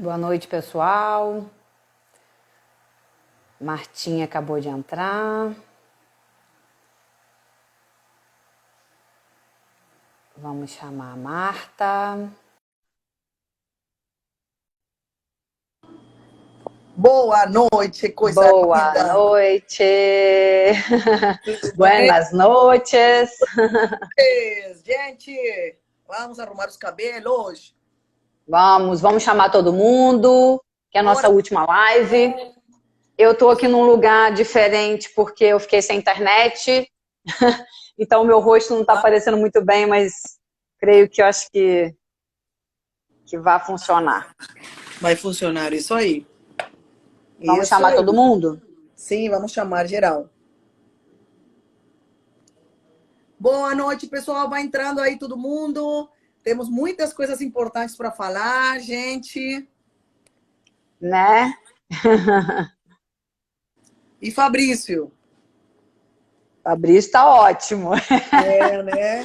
Boa noite, pessoal. Martinha acabou de entrar. Vamos chamar a Marta. Boa noite, coisa Boa linda. noite. Tudo bem? Buenas noches. Gente, vamos arrumar os cabelos. Vamos chamar todo mundo, que é a nossa última live. Eu tô aqui num lugar diferente porque eu fiquei sem internet. Então o meu rosto não tá aparecendo muito bem, mas creio que eu acho que vai funcionar. Vai funcionar isso aí. Vamos Isso chamar aí. todo mundo? Sim, vamos chamar geral. Boa noite, pessoal. Vai entrando aí todo mundo. Temos muitas coisas importantes para falar, gente. Né? E Fabrício? Fabrício tá ótimo. É, né?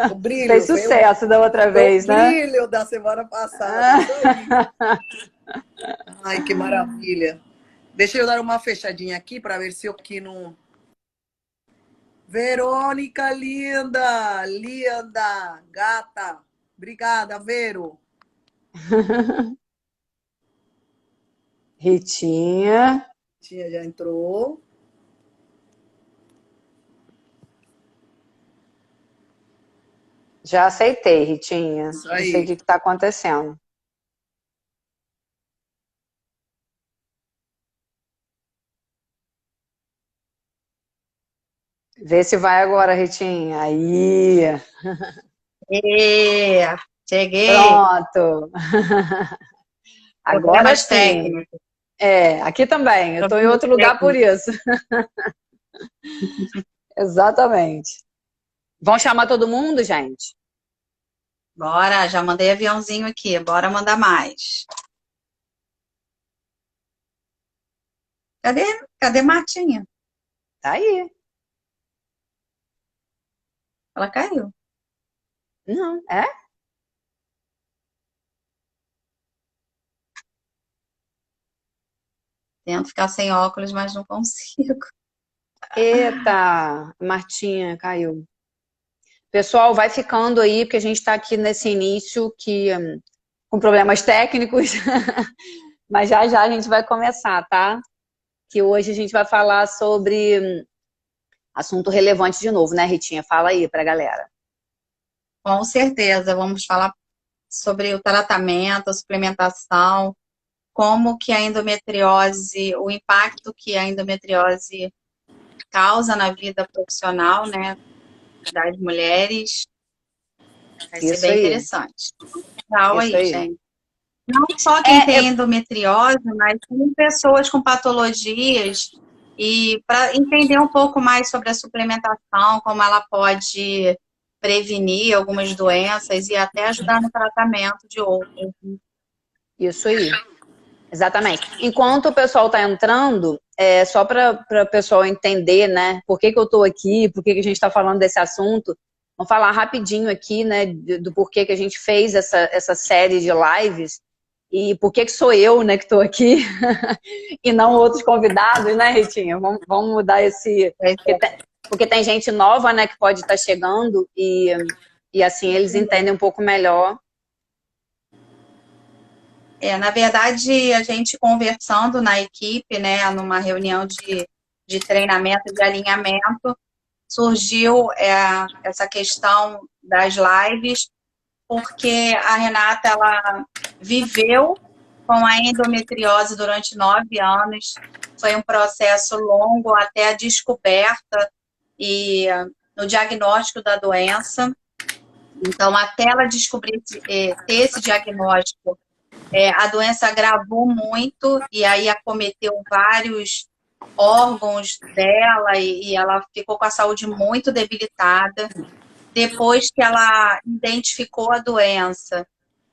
O brilho. Fez sucesso da outra vez, o né? brilho da semana passada. Isso aí. Ai, que maravilha. Deixa eu dar uma fechadinha aqui para ver se eu aqui não... Verônica, linda, linda, gata. Obrigada, Vero. Ritinha. Tia já entrou. Já aceitei, Ritinha. Isso Não aí. sei o que está acontecendo. Vê se vai agora, Ritinha. Aí. Cheguei. Pronto. Agora sim. Técnicos. Aqui também. Eu estou em outro lugar por isso. Exatamente. Vão chamar todo mundo, gente? Bora, já mandei aviãozinho aqui. Bora mandar mais. Cadê Martinha? Tá aí. Ela caiu. Não, Tento ficar sem óculos, mas não consigo. Eita, Martinha caiu. Pessoal, vai ficando aí, porque a gente está aqui nesse início com problemas técnicos, mas já já a gente vai começar, tá? Que hoje a gente vai falar sobre assunto relevante de novo, né, Ritinha? Fala aí pra galera. Com certeza, vamos falar sobre o tratamento, a suplementação, como que a endometriose, o impacto que a endometriose causa na vida profissional, né, das mulheres. Vai ser bem interessante. Legal aí, gente. Não só quem tem endometriose, mas tem pessoas com patologias, e para entender um pouco mais sobre a suplementação, como ela pode prevenir algumas doenças e até ajudar no tratamento de outras. Isso aí. Exatamente. Enquanto o pessoal está entrando, só para o pessoal entender, né, por que eu estou aqui, por que a gente está falando desse assunto, vamos falar rapidinho aqui, né, do porquê que a gente fez essa série de lives e por que sou eu, né, que estou aqui e não outros convidados, né, Ritinha? Vamos mudar esse... Porque tem gente nova, né, que pode estar chegando e assim eles entendem um pouco melhor. Na verdade, a gente conversando na equipe, né, numa reunião de treinamento, de alinhamento, surgiu essa questão das lives, porque a Renata, ela viveu com a endometriose durante 9 anos, foi um processo longo até a descoberta e no diagnóstico da doença. Então, até ela descobrir, ter esse diagnóstico, a doença agravou muito e aí acometeu vários órgãos dela e ela ficou com a saúde muito debilitada. Depois que ela identificou a doença,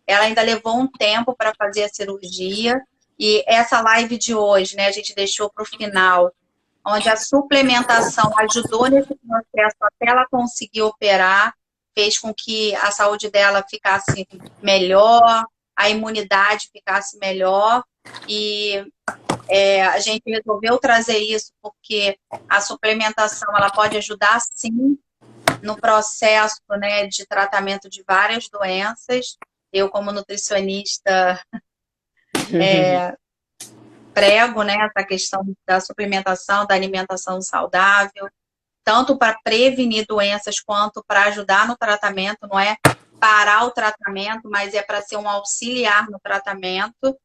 ela ainda levou um tempo para fazer a cirurgia. E essa live de hoje, né, a gente deixou para o final, onde a suplementação ajudou nesse processo até ela conseguir operar, fez com que a saúde dela ficasse melhor, a imunidade ficasse melhor. E a gente resolveu trazer isso porque a suplementação ela pode ajudar, sim, no processo, né, de tratamento de várias doenças. Eu, como nutricionista, prego, né, essa questão da suplementação, da alimentação saudável, tanto para prevenir doenças quanto para ajudar no tratamento. Não é parar o tratamento, mas é para ser um auxiliar no tratamento.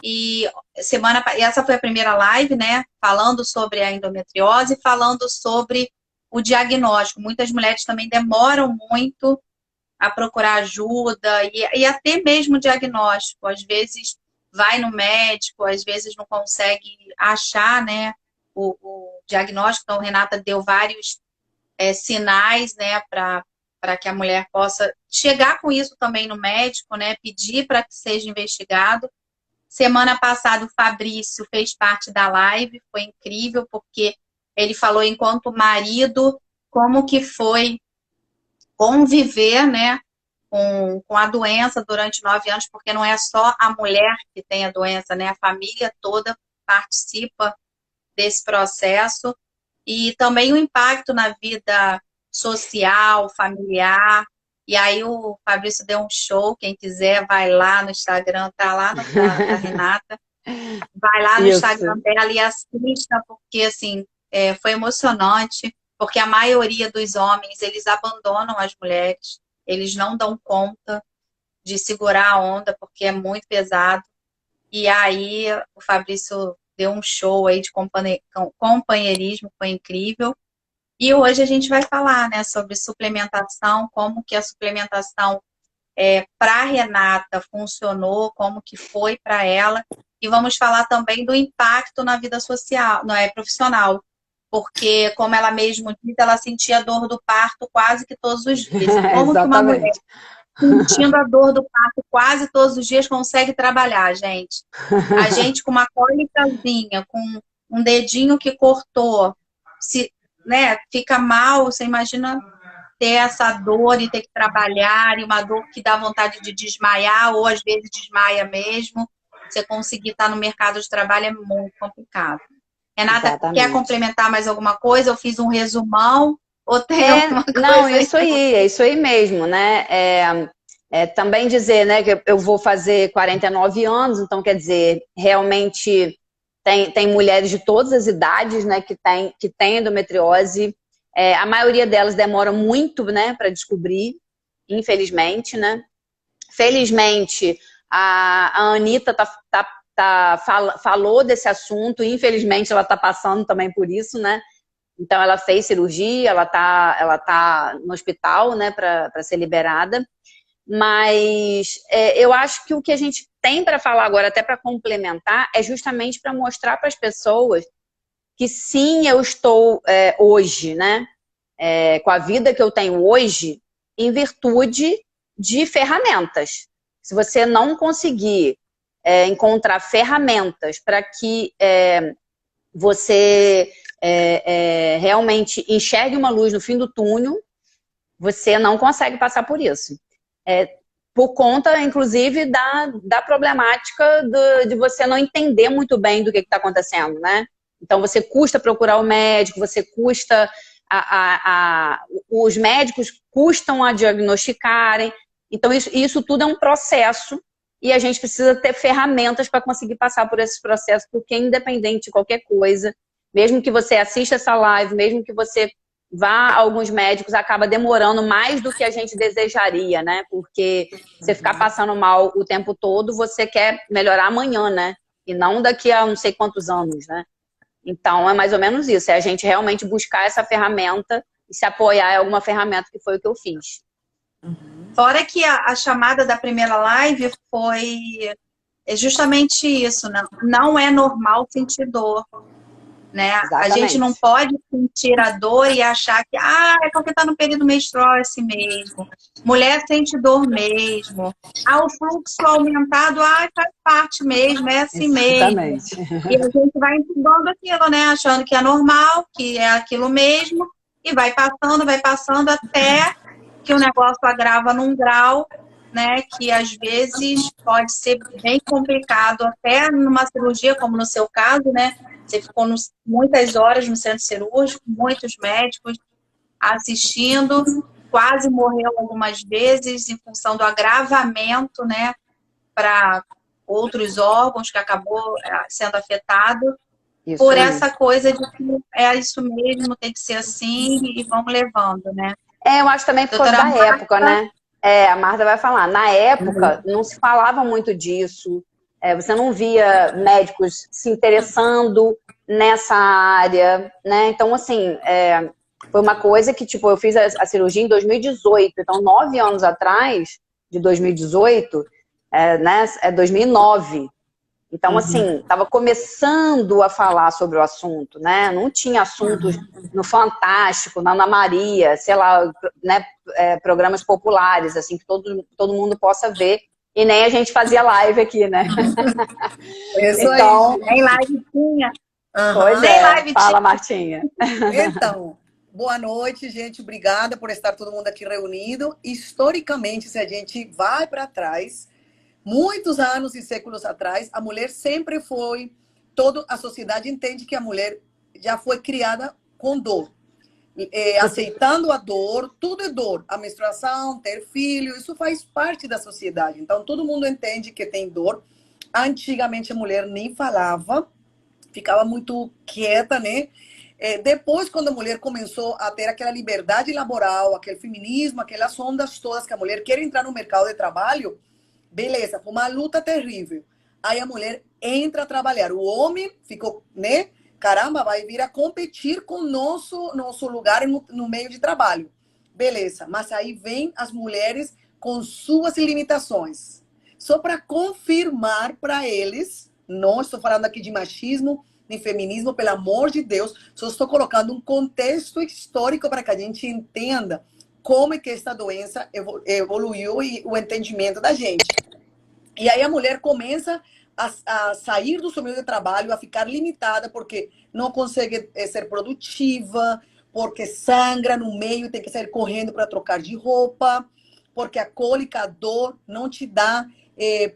E essa foi a primeira live, né, falando sobre a endometriose, falando sobre o diagnóstico. Muitas mulheres também demoram muito a procurar ajuda e até mesmo o diagnóstico. Às vezes vai no médico, às vezes não consegue achar, né, o diagnóstico. Então, Renata deu vários sinais, né, para que a mulher possa chegar com isso também no médico, né, pedir para que seja investigado. Semana passada, o Fabrício fez parte da live, foi incrível, porque ele falou, enquanto marido, como que foi conviver, né, com a doença durante 9 anos, porque não é só a mulher que tem a doença, né, a família toda participa desse processo, e também o impacto na vida social, familiar. E aí o Fabrício deu um show, quem quiser vai lá no Instagram, tá lá no da Renata, vai lá no Instagram dela e assista, porque assim, foi emocionante, porque a maioria dos homens, eles abandonam as mulheres, eles não dão conta de segurar a onda, porque é muito pesado. E aí o Fabrício deu um show aí de companheirismo, foi incrível. E hoje a gente vai falar, né, sobre suplementação, como que a suplementação para a Renata funcionou, como que foi para ela. E vamos falar também do impacto na vida social, profissional. Porque, como ela mesma disse, ela sentia a dor do parto quase que todos os dias. E como que uma mulher, sentindo a dor do parto quase todos os dias, consegue trabalhar, gente? A gente com uma cólicazinha, com um dedinho que cortou, né, fica mal, você imagina ter essa dor e ter que trabalhar, e uma dor que dá vontade de desmaiar, ou às vezes desmaia mesmo. Você conseguir estar no mercado de trabalho é muito complicado. Renata, Exatamente. Quer complementar mais alguma coisa? Eu fiz um resumão, ou tem alguma coisa? Não, é isso aí mesmo, né? Também dizer, né, que eu vou fazer 49 anos, então quer dizer, realmente tem mulheres de todas as idades, né, que tem endometriose. A maioria delas demora muito, né, para descobrir, infelizmente, né? Felizmente, a Anitta falou desse assunto, e infelizmente ela está passando também por isso, né? Então ela fez cirurgia, ela tá no hospital, né, para ser liberada. Mas eu acho que o que a gente tem para falar agora, até para complementar, é justamente para mostrar para as pessoas que sim, eu estou hoje, né, com a vida que eu tenho hoje, em virtude de ferramentas. Se você não conseguir encontrar ferramentas para que você realmente enxergue uma luz no fim do túnel, você não consegue passar por isso. Por conta, inclusive, da problemática de você não entender muito bem do que está acontecendo, né? Então, você custa procurar o médico, você custa... os médicos custam a diagnosticarem. Então, isso tudo é um processo e a gente precisa ter ferramentas para conseguir passar por esse processo, porque independente de qualquer coisa, mesmo que você assista essa live, mesmo que você vá a alguns médicos, acaba demorando mais do que a gente desejaria, né? Porque você ficar passando mal o tempo todo, você quer melhorar amanhã, né? E não daqui a não sei quantos anos, né? Então, é mais ou menos isso. É a gente realmente buscar essa ferramenta e se apoiar em alguma ferramenta, que foi o que eu fiz. Fora que a chamada da primeira live foi justamente isso, né? Não é normal sentir dor, né? Exatamente. A gente não pode sentir a dor e achar que é porque está no período menstrual assim mesmo. Mulher sente dor mesmo. O fluxo aumentado, faz parte mesmo, é assim Exatamente. mesmo. E a gente vai entendendo aquilo, né? Achando que é normal, que é aquilo mesmo, e vai passando até que o negócio agrava num grau né, que às vezes pode ser bem complicado, até numa cirurgia, como no seu caso, né? Você ficou muitas horas no centro cirúrgico, muitos médicos assistindo, quase morreu algumas vezes em função do agravamento, né, para outros órgãos que acabou sendo afetado. Isso Por aí. essa coisa de que é isso mesmo, tem que ser assim, e vamos levando, né? Eu acho também por causa da época, né? A Marta vai falar. Na época, não se falava muito disso. Você não via médicos se interessando nessa área, né? Então, assim, foi uma coisa que, tipo, eu fiz a cirurgia em 2018. Então, 9 anos atrás, de 2018, né? 2009. Então, assim, estava começando a falar sobre o assunto, né? Não tinha assuntos no Fantástico, na Ana Maria, sei lá, né? Programas populares, assim, que todo mundo possa ver. E nem a gente fazia live aqui, né? Isso então, aí. Nem live tinha. Pois Nem live fala, tinha. Martinha. Então, boa noite, gente. Obrigada por estar todo mundo aqui reunido. Historicamente, se a gente vai para trás, muitos anos e séculos atrás, a mulher sempre foi... Toda a sociedade entende que a mulher já foi criada com dor. Aceitando a dor, tudo é dor. A menstruação, ter filho, isso faz parte da sociedade. Então, todo mundo entende que tem dor. Antigamente, a mulher nem falava, ficava muito quieta, né? Depois, quando a mulher começou a ter aquela liberdade laboral, aquele feminismo, aquelas ondas todas que a mulher quer entrar no mercado de trabalho, beleza, foi uma luta terrível. Aí a mulher entra a trabalhar. O homem ficou, né? Caramba, vai vir a competir com o nosso lugar no meio de trabalho. Beleza, mas aí vem as mulheres com suas limitações. Só para confirmar para eles, não estou falando aqui de machismo, nem feminismo, pelo amor de Deus, só estou colocando um contexto histórico para que a gente entenda como é que esta doença evoluiu e o entendimento da gente. E aí a mulher começa a sair do seu meio de trabalho, a ficar limitada, porque não consegue ser produtiva, porque sangra no meio, tem que sair correndo para trocar de roupa, porque a cólica, a dor, não te dá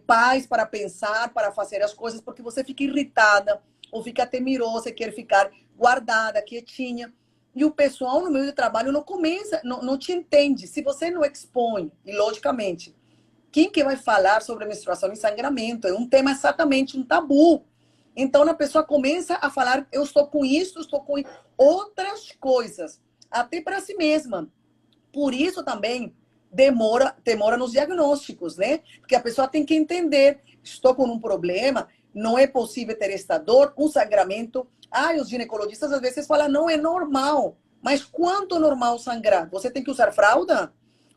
paz para pensar, para fazer as coisas, porque você fica irritada, ou fica temerosa, quer ficar guardada, quietinha. E o pessoal no meio de trabalho não te entende. Se você não expõe, e logicamente, quem que vai falar sobre menstruação e sangramento? É um tema exatamente um tabu. Então, a pessoa começa a falar, eu estou com isso, estou com outras coisas, até para si mesma. Por isso também demora nos diagnósticos, né? Porque a pessoa tem que entender, estou com um problema, não é possível ter esta dor, um sangramento. Os ginecologistas às vezes falam, não é normal. Mas quanto é normal sangrar? Você tem que usar fralda?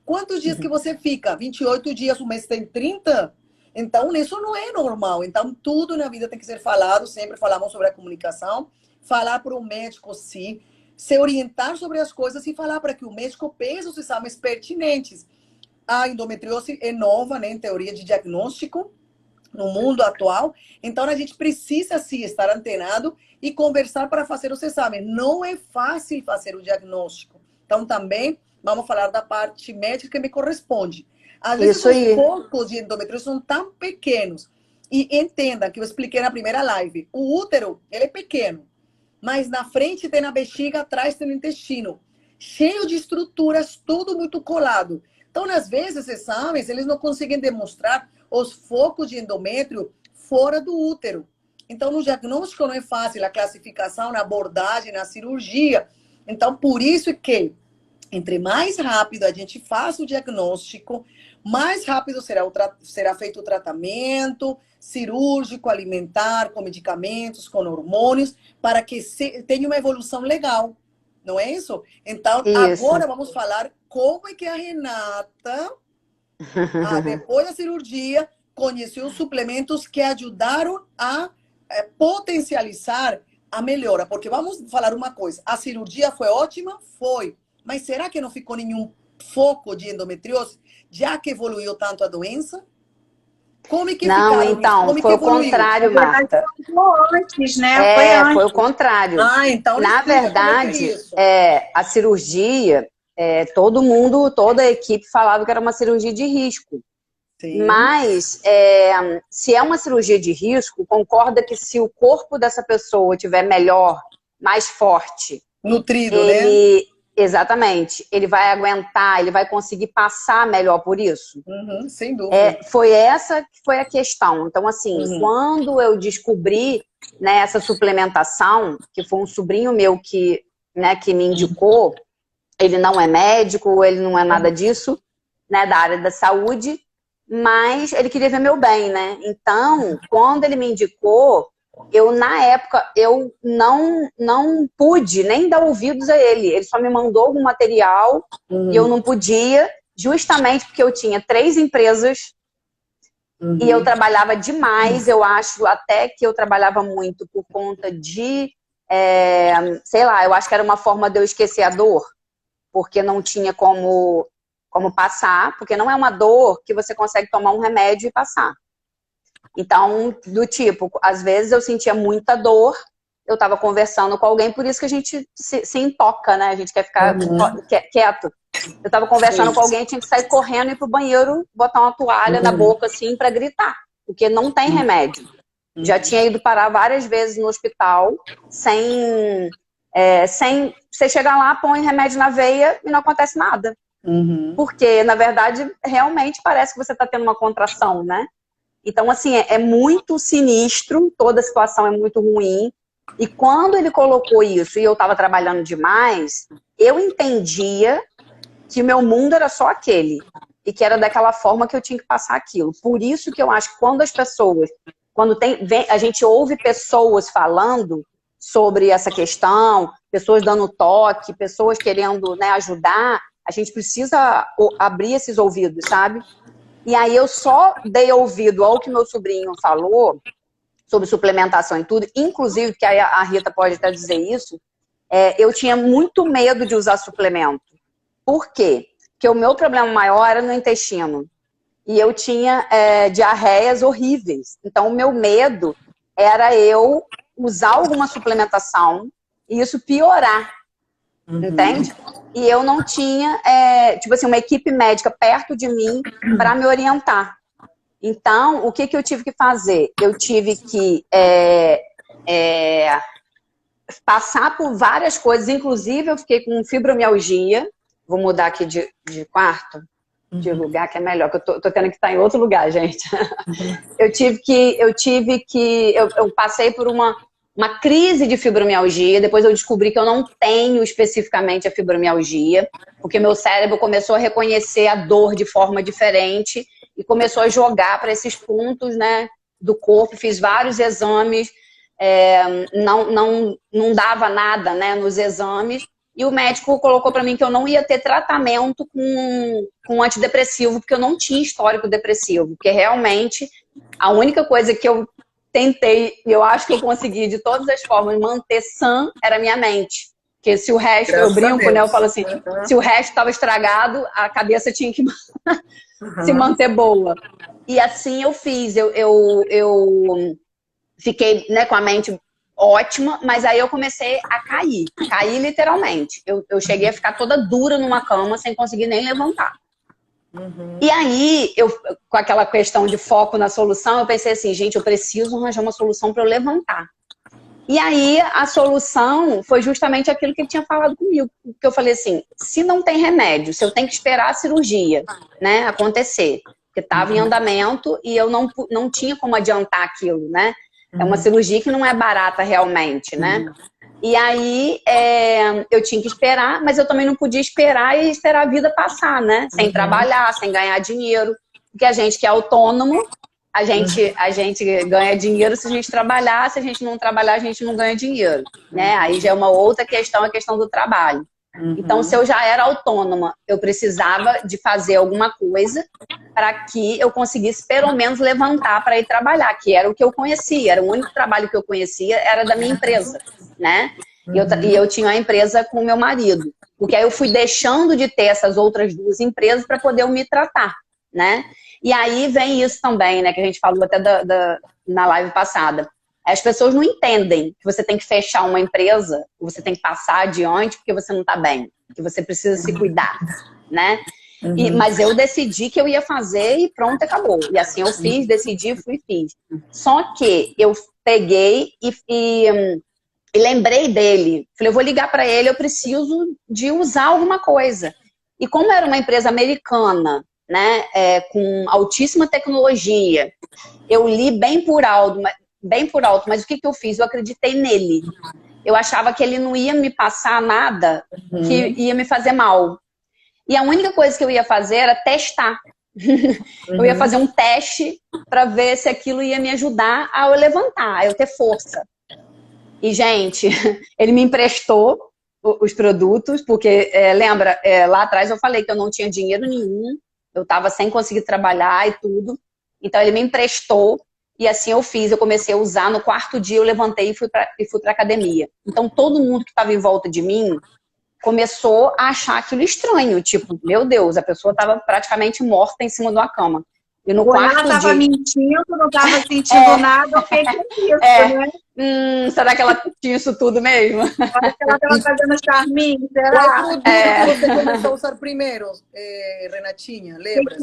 Quantos dias que você fica? 28 dias, o mês tem 30? Então, isso não é normal. Então, tudo na vida tem que ser falado. Sempre falamos sobre a comunicação. Falar para o médico, sim. Se orientar sobre as coisas e falar para que o médico peça os exames pertinentes. A endometriose é nova, né, em teoria de diagnóstico no mundo atual. Então, a gente precisa, sim, estar antenado e conversar para fazer os exames. Não é fácil fazer o diagnóstico. Então, também... Vamos falar da parte médica que me corresponde. Às vezes os focos de endometriose são tão pequenos. E entenda que eu expliquei na primeira live. O útero, ele é pequeno. Mas na frente tem a bexiga, atrás tem o intestino. Cheio de estruturas, tudo muito colado. Então, às vezes, esses exames, eles não conseguem demonstrar os focos de endométrio fora do útero. Então, no diagnóstico não é fácil. A classificação, na abordagem, na cirurgia. Então, por isso que... Entre mais rápido a gente faça o diagnóstico, mais rápido será feito o tratamento cirúrgico, alimentar, com medicamentos, com hormônios, para que tenha uma evolução legal. Não é isso? Então, agora vamos falar como é que a Renata, depois da cirurgia, conheceu os suplementos que ajudaram a potencializar a melhora. Porque vamos falar uma coisa, a cirurgia foi ótima? Foi. Mas será que não ficou nenhum foco de endometriose, já que evoluiu tanto a doença? Como é que não, então, foi o contrário, Marta. Antes, né? Foi o contrário. Então na verdade, a cirurgia, toda a equipe falava que era uma cirurgia de risco. Sim. Mas, se é uma cirurgia de risco, concorda que se o corpo dessa pessoa estiver melhor, mais forte, Nutrido, ele, né? exatamente, ele vai aguentar, ele vai conseguir passar melhor por isso. Uhum, sem dúvida. Foi essa que foi a questão. Então, assim, quando eu descobri, né, essa suplementação, que foi um sobrinho meu que, né, que me indicou, ele não é médico, ele não é nada disso, né, da área da saúde, mas ele queria ver meu bem, né? Então, quando ele me indicou, eu, na época, eu não pude nem dar ouvidos a ele. Ele só me mandou algum material e eu não podia, justamente porque eu tinha 3 empresas e eu trabalhava demais. Eu acho até que eu trabalhava muito por conta de, sei lá, eu acho que era uma forma de eu esquecer a dor, porque não tinha como passar, porque não é uma dor que você consegue tomar um remédio e passar. Então, do tipo, às vezes eu sentia muita dor, eu estava conversando com alguém, por isso que a gente se intoca, né? A gente quer ficar quieto. Eu estava conversando com alguém, tinha que sair correndo, ir pro banheiro, botar uma toalha na boca, assim, para gritar, porque não tem remédio. Já tinha ido parar várias vezes no hospital, sem você chegar lá, põe remédio na veia e não acontece nada. Porque, na verdade, realmente parece que você está tendo uma contração, né? Então, assim, é muito sinistro, toda a situação é muito ruim. E quando ele colocou isso e eu estava trabalhando demais, eu entendia que o meu mundo era só aquele. E que era daquela forma que eu tinha que passar aquilo. Por isso que eu acho que quando as pessoas... a gente ouve pessoas falando sobre essa questão, pessoas dando toque, pessoas querendo, né, ajudar, a gente precisa abrir esses ouvidos, sabe? E aí eu só dei ouvido ao que meu sobrinho falou sobre suplementação e tudo, inclusive, que aí a Rita pode até dizer isso, eu tinha muito medo de usar suplemento. Por quê? Porque o meu problema maior era no intestino. E eu tinha diarreias horríveis. Então, o meu medo era eu usar alguma suplementação e isso piorar. Entende? E eu não tinha, tipo assim, uma equipe médica perto de mim para me orientar. Então, o que eu tive que fazer? Eu tive que passar por várias coisas, inclusive eu fiquei com fibromialgia. Vou mudar aqui de quarto, de lugar, que é melhor, que eu tô tendo que estar em outro lugar, gente. Eu passei por uma crise de fibromialgia, depois eu descobri que eu não tenho especificamente a fibromialgia, porque meu cérebro começou a reconhecer a dor de forma diferente e começou a jogar para esses pontos, né, do corpo. Fiz vários exames, não dava nada, né, nos exames, e o médico colocou para mim que eu não ia ter tratamento com antidepressivo, porque eu não tinha histórico depressivo, porque realmente a única coisa que eu tentei, e eu acho que eu consegui de todas as formas manter sã, era a minha mente. Porque se o resto, eu brinco, né? Eu falo assim, se o resto estava estragado, a cabeça tinha que se manter boa. E assim eu fiz. Eu fiquei, né, com a mente ótima, mas aí eu comecei a cair. Cair literalmente. Eu cheguei a ficar toda dura numa cama, sem conseguir nem levantar. E aí, com aquela questão de foco na solução, eu pensei assim, gente, eu preciso arranjar uma solução para eu levantar. E aí, a solução foi justamente aquilo que ele tinha falado comigo. Que eu falei assim, se não tem remédio, se eu tenho que esperar a cirurgia, né, acontecer, porque estava em andamento e eu não tinha como adiantar aquilo, né? É uma cirurgia que não é barata realmente, né? E aí, eu tinha que esperar, mas eu também não podia esperar e esperar a vida passar, né? Sem trabalhar, sem ganhar dinheiro. Porque a gente que é autônomo, a gente ganha dinheiro se a gente trabalhar, se a gente não trabalhar, a gente não ganha dinheiro, né? Aí já é uma outra questão, a questão do trabalho. Então, se eu já era autônoma, eu precisava de fazer alguma coisa para que eu conseguisse pelo menos levantar para ir trabalhar, que era o que eu conhecia, era o único trabalho que eu conhecia, era da minha empresa, né? E eu tinha uma empresa com o meu marido, porque aí eu fui deixando de ter essas outras 2 empresas para poder eu me tratar, né? E aí vem isso também, né, que a gente falou até na live passada. As pessoas não entendem que você tem que fechar uma empresa, que você tem que passar adiante porque você não está bem, que você precisa se cuidar, né? Mas eu decidi que eu ia fazer e pronto, acabou. E assim eu fiz, decidi, fui e fiz. Só que eu peguei e lembrei dele. Falei, eu vou ligar para ele, eu preciso de usar alguma coisa. E como era uma empresa americana, né, com altíssima tecnologia, eu li bem por alto, mas o que eu fiz? Eu acreditei nele. Eu achava que ele não ia me passar nada que ia me fazer mal. E a única coisa que eu ia fazer era testar. Eu ia fazer um teste para ver se aquilo ia me ajudar a eu levantar, a eu ter força. E, gente, ele me emprestou os produtos, porque, lembra, lá atrás eu falei que eu não tinha dinheiro nenhum, eu estava sem conseguir trabalhar e tudo. Então, ele me emprestou e assim eu fiz. Eu comecei a usar, no 4º dia eu levantei e fui para academia. Então, todo mundo que estava em volta de mim começou a achar aquilo estranho. Tipo, meu Deus, a pessoa estava praticamente morta em cima de uma cama. E no 4º dia... Ela estava mentindo, não estava sentindo nada, o que é isso, né? Será que ela tinha isso tudo mesmo? Acho que ela estava fazendo charminho, será? Qual produto que você começou a usar primeiro, Renatinha? Lembra?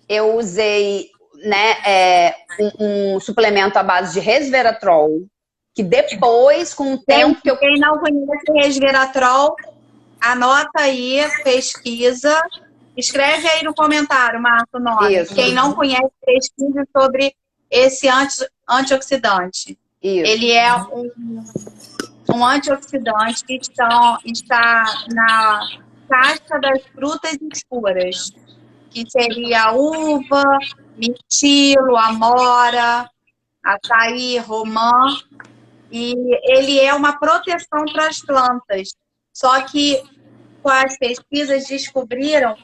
Eu usei, né, um suplemento à base de resveratrol, que depois, com o tempo que eu... Quem não conhece resveratrol, anota aí, pesquisa, escreve aí no comentário, Marta, o nome. Isso. Quem não conhece, pesquisa sobre esse antioxidante. Isso. Ele é um antioxidante que está na casca das frutas escuras, que seria a uva, mirtilo, amora, açaí, romã. E ele é uma proteção para as plantas. Só que com as pesquisas descobriram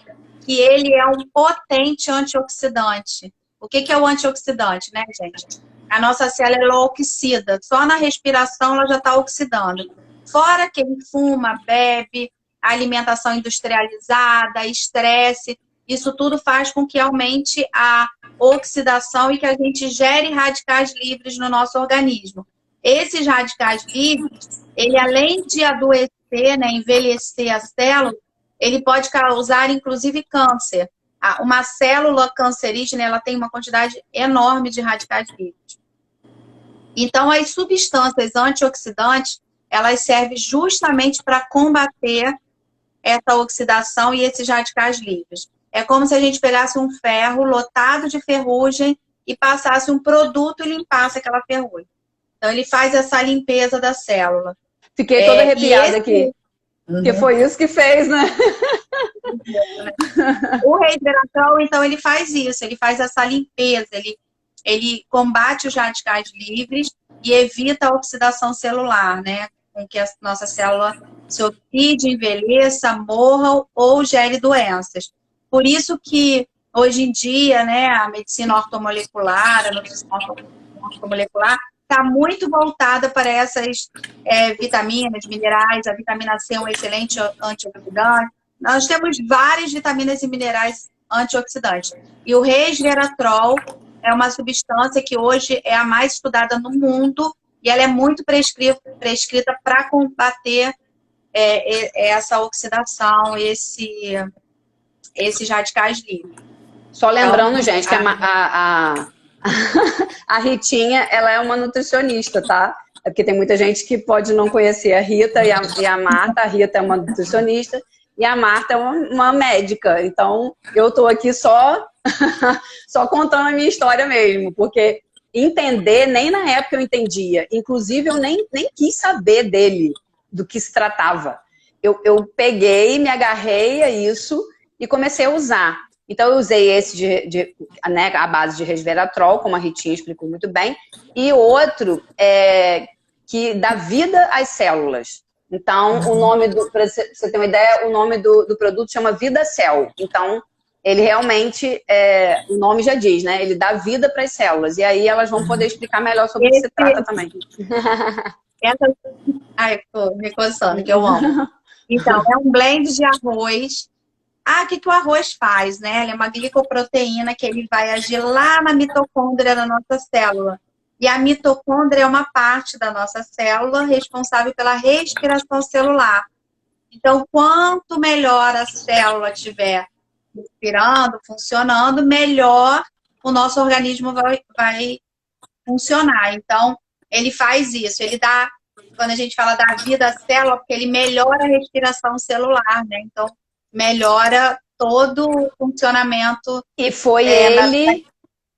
que ele é um potente antioxidante. O que é o antioxidante, né, gente? A nossa célula ela oxida. Só na respiração ela já está oxidando. Fora quem fuma, bebe, alimentação industrializada, estresse, isso tudo faz com que aumente a oxidação e que a gente gere radicais livres no nosso organismo. Esses radicais livres, ele além de adoecer, né, envelhecer a célula, ele pode causar, inclusive, câncer. Uma célula cancerígena, ela tem uma quantidade enorme de radicais livres. Então, as substâncias antioxidantes, elas servem justamente para combater essa oxidação e esses radicais livres. É como se a gente pegasse um ferro lotado de ferrugem e passasse um produto e limpasse aquela ferrugem. Então, ele faz essa limpeza da célula. Fiquei toda arrepiada aqui. Porque foi isso que fez, né? O resveratrol, então, ele faz isso. Ele faz essa limpeza. Ele combate os radicais livres e evita a oxidação celular, né? Com que a nossa célula se oxide, envelheça, morra ou gere doenças. Por isso que, hoje em dia, né, a medicina ortomolecular, a nutrição ortomolecular, está muito voltada para essas vitaminas, minerais. A vitamina C é um excelente antioxidante. Nós temos várias vitaminas e minerais antioxidantes. E o resveratrol é uma substância que hoje é a mais estudada no mundo e ela é muito prescrita para combater essa oxidação, esses radicais livres. Só lembrando, gente, que a Ritinha, ela é uma nutricionista, tá? É porque tem muita gente que pode não conhecer a Rita e a Marta. A Rita é uma nutricionista e a Marta é uma médica. Então, eu tô aqui só contando a minha história mesmo, porque entender, nem na época eu entendia. Inclusive, eu nem quis saber dele, do que se tratava. Eu peguei, me agarrei a isso e comecei a usar. Então, eu usei esse né, a base de resveratrol, como a Ritinha explicou muito bem, e outro que dá vida às células. Então, o nome para você ter uma ideia, o nome do produto chama VidaCell. Então, ele realmente, o nome já diz, né? Ele dá vida para as células. E aí elas vão poder explicar melhor sobre o que se trata também. Ai, tô me coçando, que eu amo. Então, é um blend de arroz. O que o arroz faz, né? Ele é uma glicoproteína que ele vai agir lá na mitocôndria da nossa célula. E a mitocôndria é uma parte da nossa célula responsável pela respiração celular. Então, quanto melhor a célula tiver respirando, funcionando, melhor o nosso organismo vai funcionar. Então, ele faz isso. Ele dá, quando a gente fala da vida à célula, porque ele melhora a respiração celular, né? Então, melhora todo o funcionamento. E foi ele...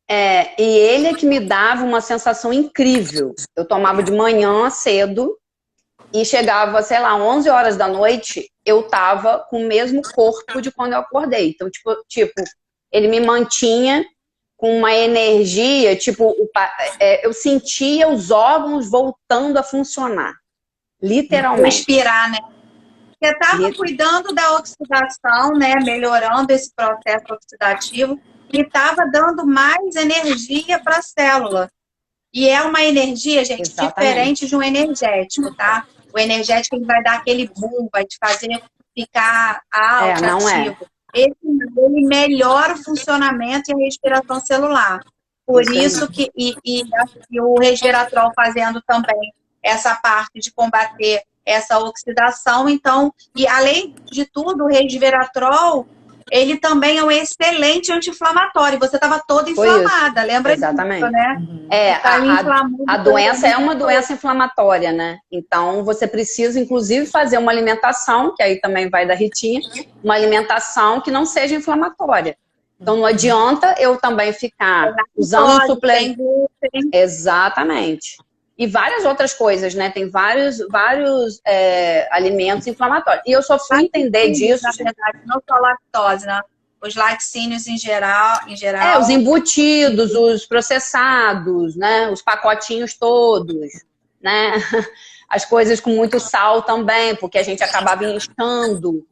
e ele é que me dava uma sensação incrível. Eu tomava de manhã cedo e chegava, sei lá, 11 horas da noite, eu tava com o mesmo corpo de quando eu acordei. Então, tipo ele me mantinha com uma energia, eu sentia os órgãos voltando a funcionar. Literalmente. Respirar, né? Você estava cuidando da oxidação, né? Melhorando esse processo oxidativo e estava dando mais energia para a célula. E é uma energia, gente, Exatamente. diferente de um energético, tá? O energético ele vai dar aquele boom, vai te fazer ficar alto, não ativo. Esse ele melhora o funcionamento e a respiração celular. Por isso que e o resveratrol fazendo também essa parte de combater essa oxidação. Então, e além de tudo, o resveratrol, ele também é um excelente anti-inflamatório. Você estava toda inflamada, lembra disso, né? A doença é uma doença inflamatória, né? Então, você precisa, inclusive, fazer uma alimentação, que aí também vai da Ritinha, uma alimentação que não seja inflamatória. Então, não adianta eu também ficar usando suplemento. Exatamente. E várias outras coisas, né? Tem vários alimentos inflamatórios. E eu só fui entender disso. Na verdade, não só lactose, né? Os laticínios em geral. Os embutidos, os processados, né? Os pacotinhos todos, né? As coisas com muito sal também, porque a gente acabava inchando.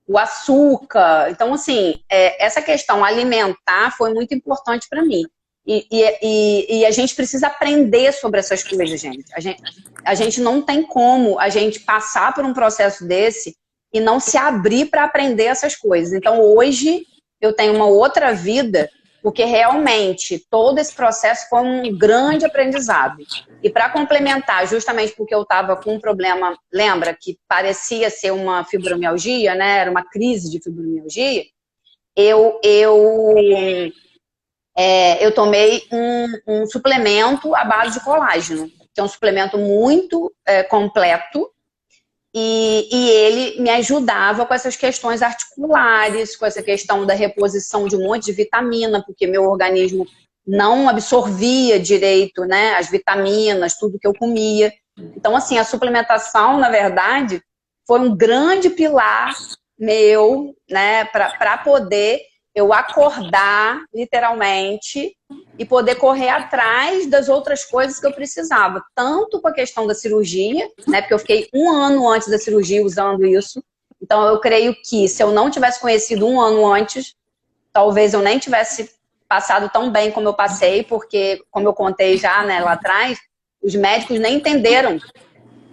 O açúcar. Então, assim, essa questão alimentar foi muito importante para mim. E a gente precisa aprender sobre essas coisas, gente. A gente não tem como a gente passar por um processo desse e não se abrir para aprender essas coisas. Então, hoje, eu tenho uma outra vida, porque realmente todo esse processo foi um grande aprendizado. E para complementar, justamente porque eu estava com um problema, lembra, que parecia ser uma fibromialgia, né? Era uma crise de fibromialgia, eu tomei um suplemento à base de colágeno, que é um suplemento muito completo, e ele me ajudava com essas questões articulares, com essa questão da reposição de um monte de vitamina, porque meu organismo não absorvia direito, né, as vitaminas, tudo que eu comia. Então, assim, a suplementação, na verdade, foi um grande pilar meu, né, para poder eu acordar, literalmente, e poder correr atrás das outras coisas que eu precisava. Tanto com a questão da cirurgia, né? Porque eu fiquei 1 ano antes da cirurgia usando isso. Então, eu creio que se eu não tivesse conhecido 1 ano antes, talvez eu nem tivesse passado tão bem como eu passei, porque, como eu contei já, né, lá atrás, os médicos nem entenderam.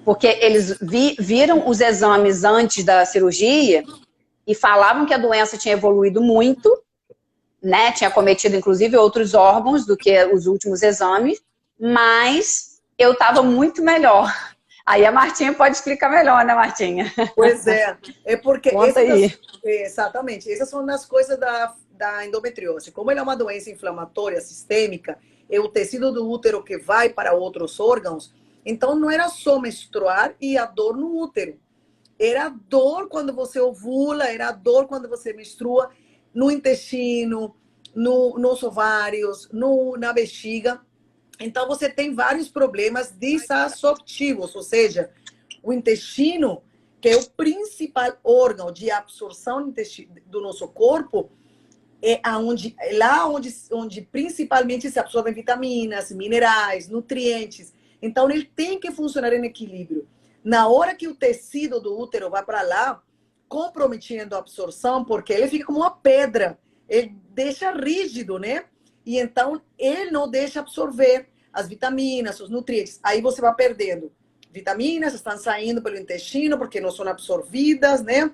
Porque eles viram os exames antes da cirurgia e falavam que a doença tinha evoluído muito, né? Tinha cometido, inclusive, outros órgãos do que os últimos exames, mas eu estava muito melhor. Aí a Martinha pode explicar melhor, né, Martinha? Pois é porque... Exatamente. Essas são as coisas da endometriose. Como ela é uma doença inflamatória sistêmica, é o tecido do útero que vai para outros órgãos, então não era só menstruar e a dor no útero. Era dor quando você ovula, era dor quando você menstrua, no intestino, nos ovários, na bexiga. Então, você tem vários problemas disassortivos, ou seja, o intestino, que é o principal órgão de absorção do nosso corpo, é lá onde principalmente se absorvem vitaminas, minerais, nutrientes. Então, ele tem que funcionar em equilíbrio. Na hora que o tecido do útero vai para lá, comprometendo a absorção, porque ele fica como uma pedra, ele deixa rígido, né? E então, ele não deixa absorver as vitaminas, os nutrientes. Aí você vai perdendo. Vitaminas estão saindo pelo intestino, porque não são absorvidas, né?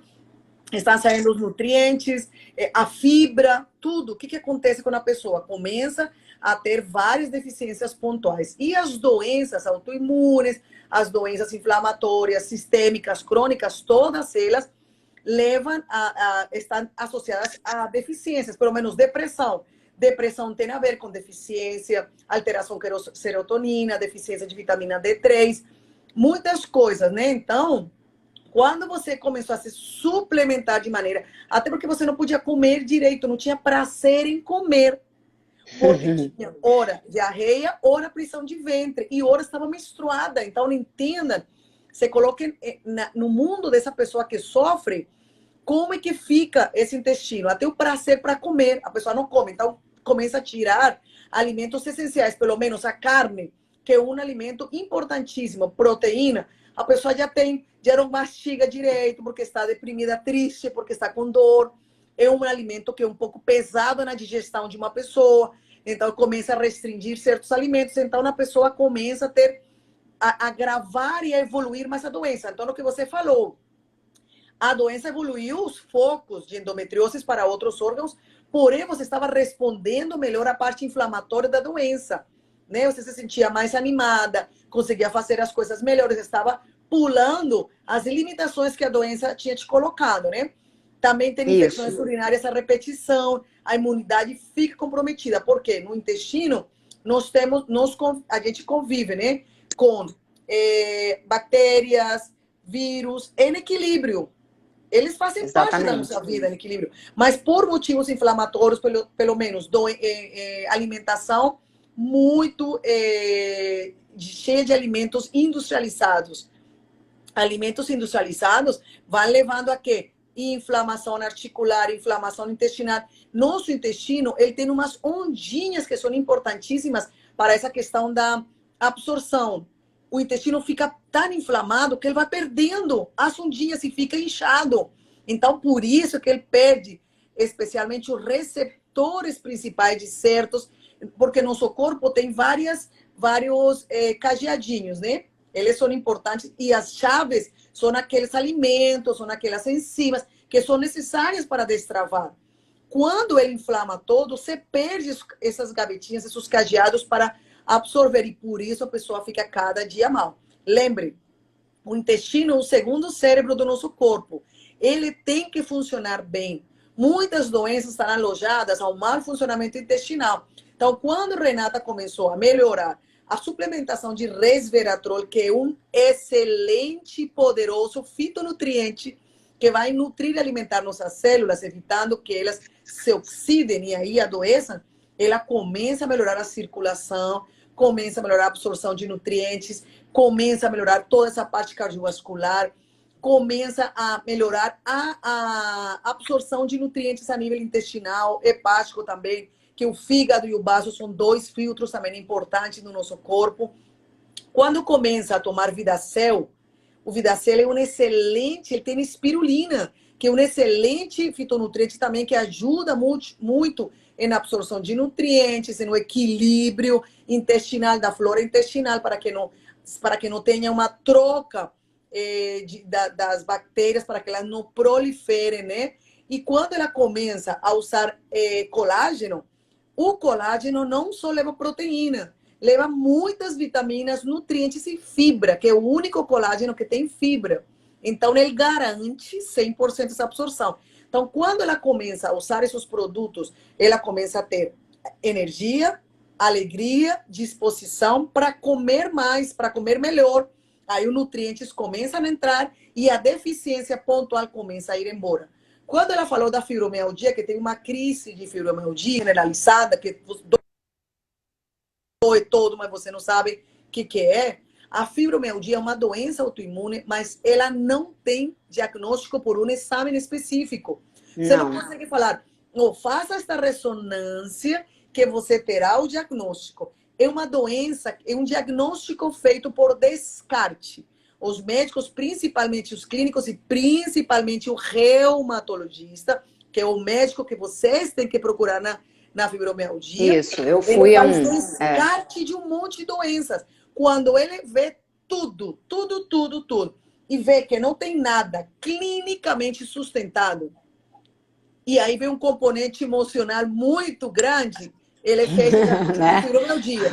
Estão saindo os nutrientes, a fibra, tudo. O que acontece quando a pessoa começa a ter várias deficiências pontuais? E as doenças autoimunes, as doenças inflamatórias, sistêmicas, crônicas, todas elas levam estão associadas a deficiências, pelo menos depressão. Depressão tem a ver com deficiência, alteração de serotonina, deficiência de vitamina D3, muitas coisas, né? Então, quando você começou a se suplementar de maneira... Até porque você não podia comer direito, não tinha prazer em comer. Porque tinha ora diarreia, ora prisão de ventre, e ora estava menstruada. Então, não entenda, você coloca no mundo dessa pessoa que sofre, como é que fica esse intestino? Até o prazer para comer, a pessoa não come. Então, começa a tirar alimentos essenciais, pelo menos a carne, que é um alimento importantíssimo, proteína, a pessoa já não mastiga direito, porque está deprimida, triste, porque está com dor. É um alimento que é um pouco pesado na digestão de uma pessoa, então começa a restringir certos alimentos, então a pessoa começa a ter, a agravar e a evoluir mais a doença. Então, o que você falou, a doença evoluiu os focos de endometriose para outros órgãos, porém você estava respondendo melhor à parte inflamatória da doença, né? Você se sentia mais animada, conseguia fazer as coisas melhores, estava pulando as limitações que a doença tinha te colocado, né? Também tem infecções urinárias a repetição, a imunidade fica comprometida, porque no intestino a gente convive, né? Com bactérias, vírus, em equilíbrio. Eles fazem parte da nossa vida em equilíbrio. Mas por motivos inflamatórios, pelo menos alimentação muito cheia de alimentos industrializados. Alimentos industrializados vão levando a quê? Inflamação articular, inflamação intestinal. Nosso intestino, ele tem umas ondinhas que são importantíssimas para essa questão da absorção. O intestino fica tão inflamado que ele vai perdendo as ondinhas e fica inchado. Então, por isso que ele perde, especialmente os receptores principais de certos, porque nosso corpo tem vários cadeadinhos, né? Eles são importantes e as chaves são aqueles alimentos, são aquelas enzimas que são necessárias para destravar. Quando ele inflama todo, você perde essas gavetinhas, esses cadeados para absorver, e por isso a pessoa fica cada dia mal. Lembre, o intestino é o segundo cérebro do nosso corpo. Ele tem que funcionar bem. Muitas doenças estão alojadas ao mau funcionamento intestinal. Então, quando Renata começou a melhorar a suplementação de resveratrol, que é um excelente e poderoso fitonutriente que vai nutrir e alimentar nossas células, evitando que elas se oxidem e aí adoeçam, ela começa a melhorar a circulação, começa a melhorar a absorção de nutrientes, começa a melhorar toda essa parte cardiovascular, começa a melhorar a absorção de nutrientes a nível intestinal, hepático também, que o fígado e o baço são dois filtros também importantes no nosso corpo. Quando começa a tomar Vidacel, o Vidacel é um excelente, ele tem espirulina, que é um excelente fitonutriente também, que ajuda muito na absorção de nutrientes, no equilíbrio intestinal, da flora intestinal, para que não tenha uma troca das bactérias, para que elas não proliferem, né? E quando ela começa a usar colágeno, o colágeno não só leva proteína, leva muitas vitaminas, nutrientes e fibra, que é o único colágeno que tem fibra. Então, ele garante 100% essa absorção. Então, quando ela começa a usar esses produtos, ela começa a ter energia, alegria, disposição para comer mais, para comer melhor. Aí os nutrientes começam a entrar e a deficiência pontual começa a ir embora. Quando ela falou da fibromialgia, que tem uma crise de fibromialgia generalizada, que dói todo, mas você não sabe o que é. A fibromialgia é uma doença autoimune, mas ela não tem diagnóstico por um exame específico. Você não consegue falar, faça esta ressonância que você terá o diagnóstico. É uma doença, é um diagnóstico feito por descarte. Os médicos, principalmente os clínicos e principalmente o reumatologista, que é o médico que vocês têm que procurar na fibromialgia. Isso, eu fui a um descarte de um monte de doenças. Quando ele vê tudo, e vê que não tem nada clinicamente sustentado, e aí vem um componente emocional muito grande, ele fez a fibromialgia.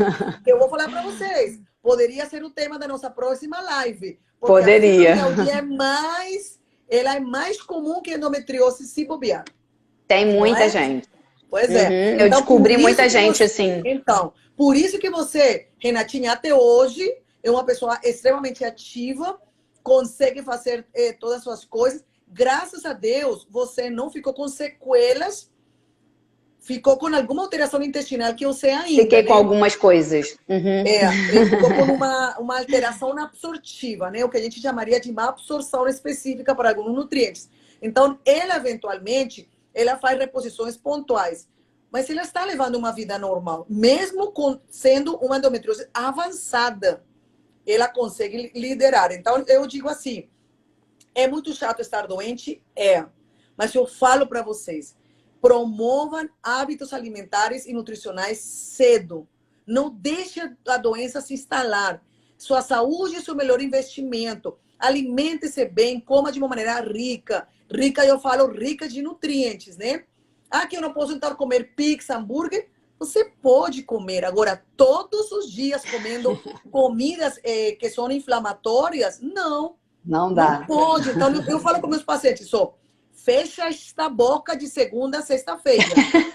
Eu vou falar para vocês, poderia ser o tema da nossa próxima live. Poderia. A fibromialgia é mais ela é mais comum que a endometriose se bobear. Tem muita é? gente. Pois é. Eu Então, descobri por muita isso que gente você... assim. Então, por isso que você, Renatinha, até hoje, é uma pessoa extremamente ativa, consegue fazer todas as suas coisas. Graças a Deus, você não ficou com sequelas, ficou com alguma alteração intestinal que eu sei ainda. Fiquei com né? algumas coisas. Ficou com uma alteração absortiva, né? O que a gente chamaria de má absorção específica para alguns nutrientes. Então, ela, eventualmente, ela faz reposições pontuais. Mas ela está levando uma vida normal. Mesmo sendo uma endometriose avançada, ela consegue liderar. Então, eu digo assim, é muito chato estar doente? É. Mas eu falo para vocês, promovam hábitos alimentares e nutricionais cedo. Não deixe a doença se instalar. Sua saúde é seu melhor investimento. Alimente-se bem, coma de uma maneira rica. Rica, eu falo rica de nutrientes, né? Ah, que eu não posso então comer pizza, hambúrguer? Você pode comer. Agora, todos os dias comendo comidas que são inflamatórias? Não. Não dá. Não pode. Então, eu falo com meus pacientes, fecha esta boca de segunda a sexta-feira.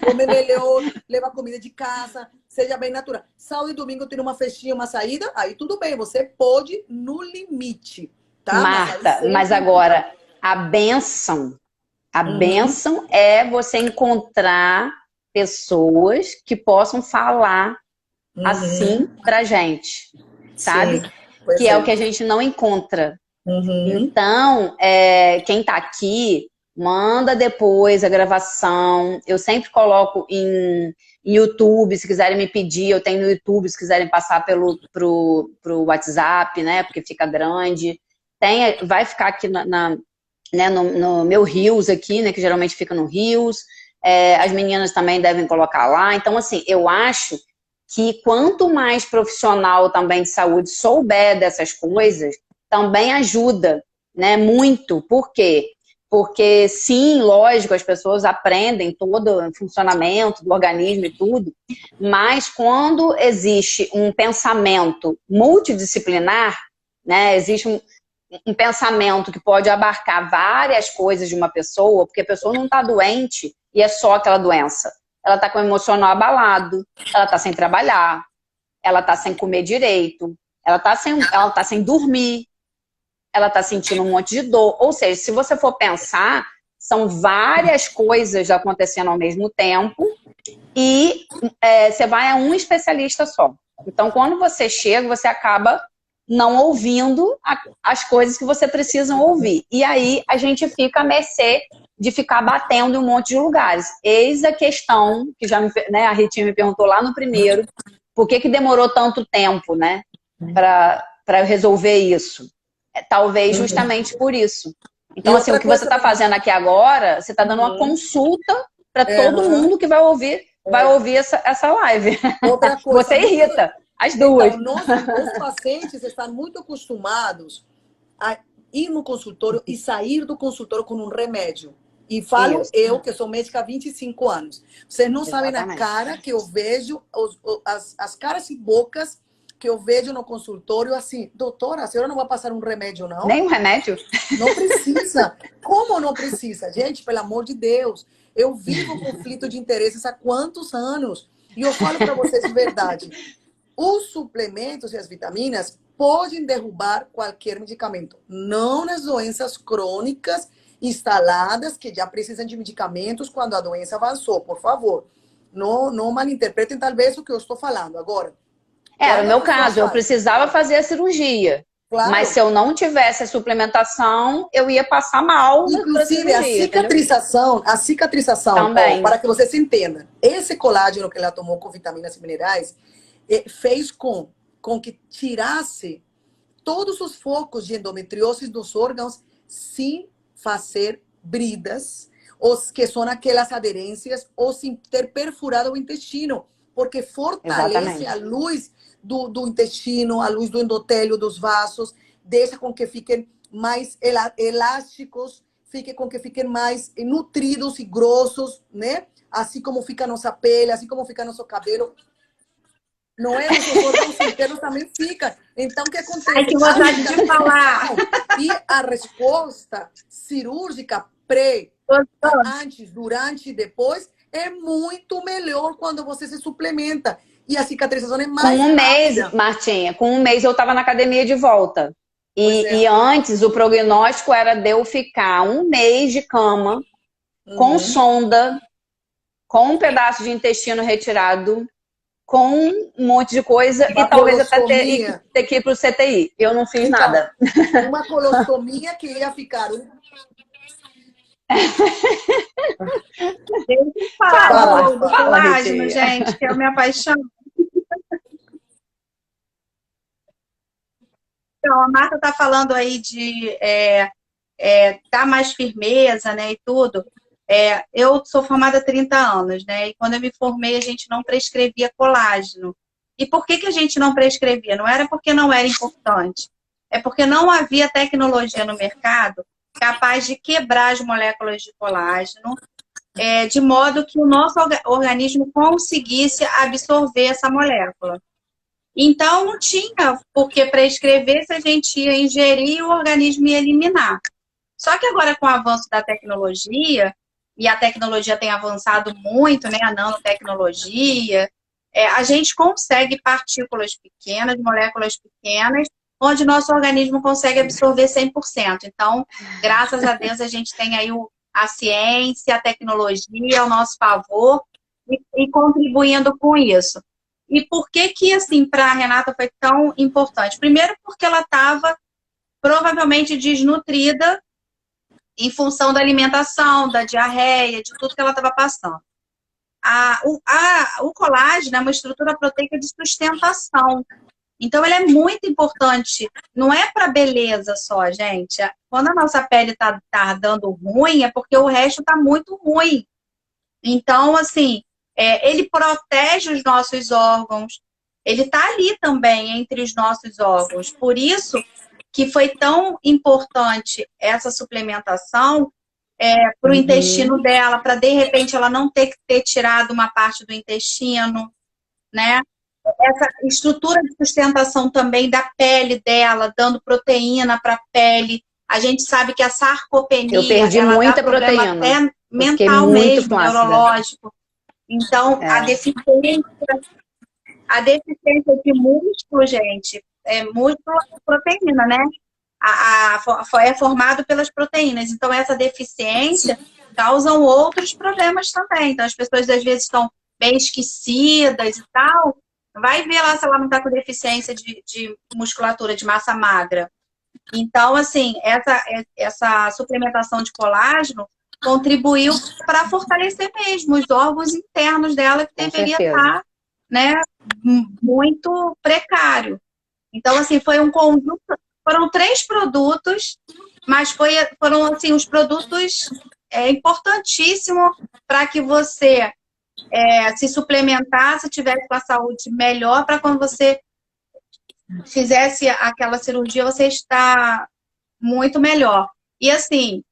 Come melhor, leva comida de casa, seja bem natural. Sábado e domingo tem uma festinha, uma saída, aí tudo bem, você pode no limite, tá? Marta, mas agora, a bênção é você encontrar pessoas que possam falar assim pra gente, sabe? Que é o que a gente não encontra. Então, quem tá aqui, manda depois a gravação. Eu sempre coloco em YouTube, se quiserem me pedir, eu tenho no YouTube, se quiserem passar pro WhatsApp, né? Porque fica grande. Vai ficar aqui né, no meu Reels aqui, né? Que geralmente fica no Reels. As meninas também devem colocar lá. Então, assim, eu acho que quanto mais profissional também de saúde souber dessas coisas, também ajuda, né, muito. Por quê? Porque, sim, lógico, as pessoas aprendem todo o funcionamento do organismo e tudo, mas quando existe um pensamento multidisciplinar, né, existe um pensamento que pode abarcar várias coisas de uma pessoa, porque a pessoa não está doente e é só aquela doença. Ela está com o emocional abalado, ela está sem trabalhar, ela está sem comer direito, ela está sem dormir, ela está sentindo um monte de dor. Ou seja, se você for pensar, são várias coisas acontecendo ao mesmo tempo e você vai a um especialista só. Então, quando você chega, você acaba não ouvindo as coisas que você precisa ouvir. E aí, a gente fica à mercê de ficar batendo em um monte de lugares. Eis a questão, que já a Ritinha me perguntou lá no primeiro, por que demorou tanto tempo, né, para resolver isso? Talvez justamente por isso. Então, assim, o que você está fazendo aqui agora, você está dando uma consulta para todo mundo que vai ouvir essa live. Outra coisa, você irrita as duas. Então, os pacientes estão muito acostumados a ir no consultório e sair do consultório com um remédio. E falo eu, que sou médica há 25 anos. Vocês não sabem a cara que eu vejo, as caras e bocas que eu vejo no consultório, assim, doutora, a senhora não vai passar um remédio, não? Nem um remédio? Não precisa. Como não precisa? Gente, pelo amor de Deus. Eu vivo conflito de interesses há quantos anos? E eu falo para vocês de verdade. Os suplementos e as vitaminas podem derrubar qualquer medicamento. Não nas doenças crônicas instaladas, que já precisam de medicamentos quando a doença avançou. Por favor, não malinterpretem talvez o que eu estou falando. Agora, no meu caso, eu precisava fazer a cirurgia. Claro. Mas se eu não tivesse a suplementação, eu ia passar mal. Inclusive, a cicatrização, para que você se entenda, esse colágeno que ela tomou com vitaminas e minerais fez com que tirasse todos os focos de endometriose dos órgãos sem fazer bridas, que são aquelas aderências, ou sem ter perfurado o intestino, porque fortalece a luz do intestino, a luz do endotélio, dos vasos, deixa com que fiquem mais elásticos, com que fiquem mais nutridos e grossos, né? Assim como fica a nossa pele, assim como fica nosso cabelo. não é? Os órgãos internos também ficam. Então, o que acontece? Ai, que vontade de falar. E a resposta cirúrgica antes, durante e depois é muito melhor quando você se suplementa. E a cicatrização é mais Com um mês, rápida. Martinha, com um mês eu estava na academia de volta. E antes o prognóstico era de eu ficar um mês de cama, com sonda, com um pedaço de intestino retirado, com um monte de coisa e talvez até ter que ir para o CTI. Eu não fiz nada. Uma colostomia que ia ficar... Deixa eu falar do colágeno, gente, que é a minha paixão. Então, a Marta está falando aí de dar mais firmeza, né, e tudo. Eu sou formada há 30 anos, né, e quando eu me formei, a gente não prescrevia colágeno. E por que a gente não prescrevia? Não era porque não era importante, é porque não havia tecnologia no mercado capaz de quebrar as moléculas de colágeno, de modo que o nosso organismo conseguisse absorver essa molécula. Então, não tinha por que prescrever se a gente ia ingerir e o organismo ia eliminar. Só que agora, com o avanço da tecnologia, e a tecnologia tem avançado muito, né, a nanotecnologia, a gente consegue partículas pequenas, moléculas pequenas, onde nosso organismo consegue absorver 100%. Então, graças a Deus, a gente tem aí a ciência, a tecnologia ao nosso favor e contribuindo com isso. E por que assim, para a Renata foi tão importante? Primeiro, porque ela estava provavelmente desnutrida em função da alimentação, da diarreia, de tudo que ela estava passando. O colágeno é uma estrutura proteica de sustentação. Então, ele é muito importante. Não é para beleza só, gente. Quando a nossa pele está dando ruim, é porque o resto está muito ruim. Então, assim, ele protege os nossos órgãos. Ele está ali também, entre os nossos órgãos. Por isso que foi tão importante essa suplementação para o intestino dela, para, de repente, ela não ter que ter tirado uma parte do intestino, né? Essa estrutura de sustentação também da pele dela, dando proteína para a pele. A gente sabe que a sarcopenia... Eu perdi muita proteína. Até mental mesmo, neurológico. Então, a deficiência de músculo, gente, músculo é proteína, né? É formado pelas proteínas. Então, essa deficiência causam outros problemas também. Então, as pessoas, às vezes, estão bem esquecidas e tal. Vai ver lá se ela não está com deficiência de musculatura, de massa magra. Então, assim, essa suplementação de colágeno contribuiu para fortalecer mesmo os órgãos internos dela, que deveria estar, né, muito precário. Então, assim, foi um conjunto, foram 3 produtos, mas foram, assim, os produtos importantíssimos para que você se suplementasse, tivesse com a saúde melhor, para quando você fizesse aquela cirurgia, você está muito melhor. E, assim,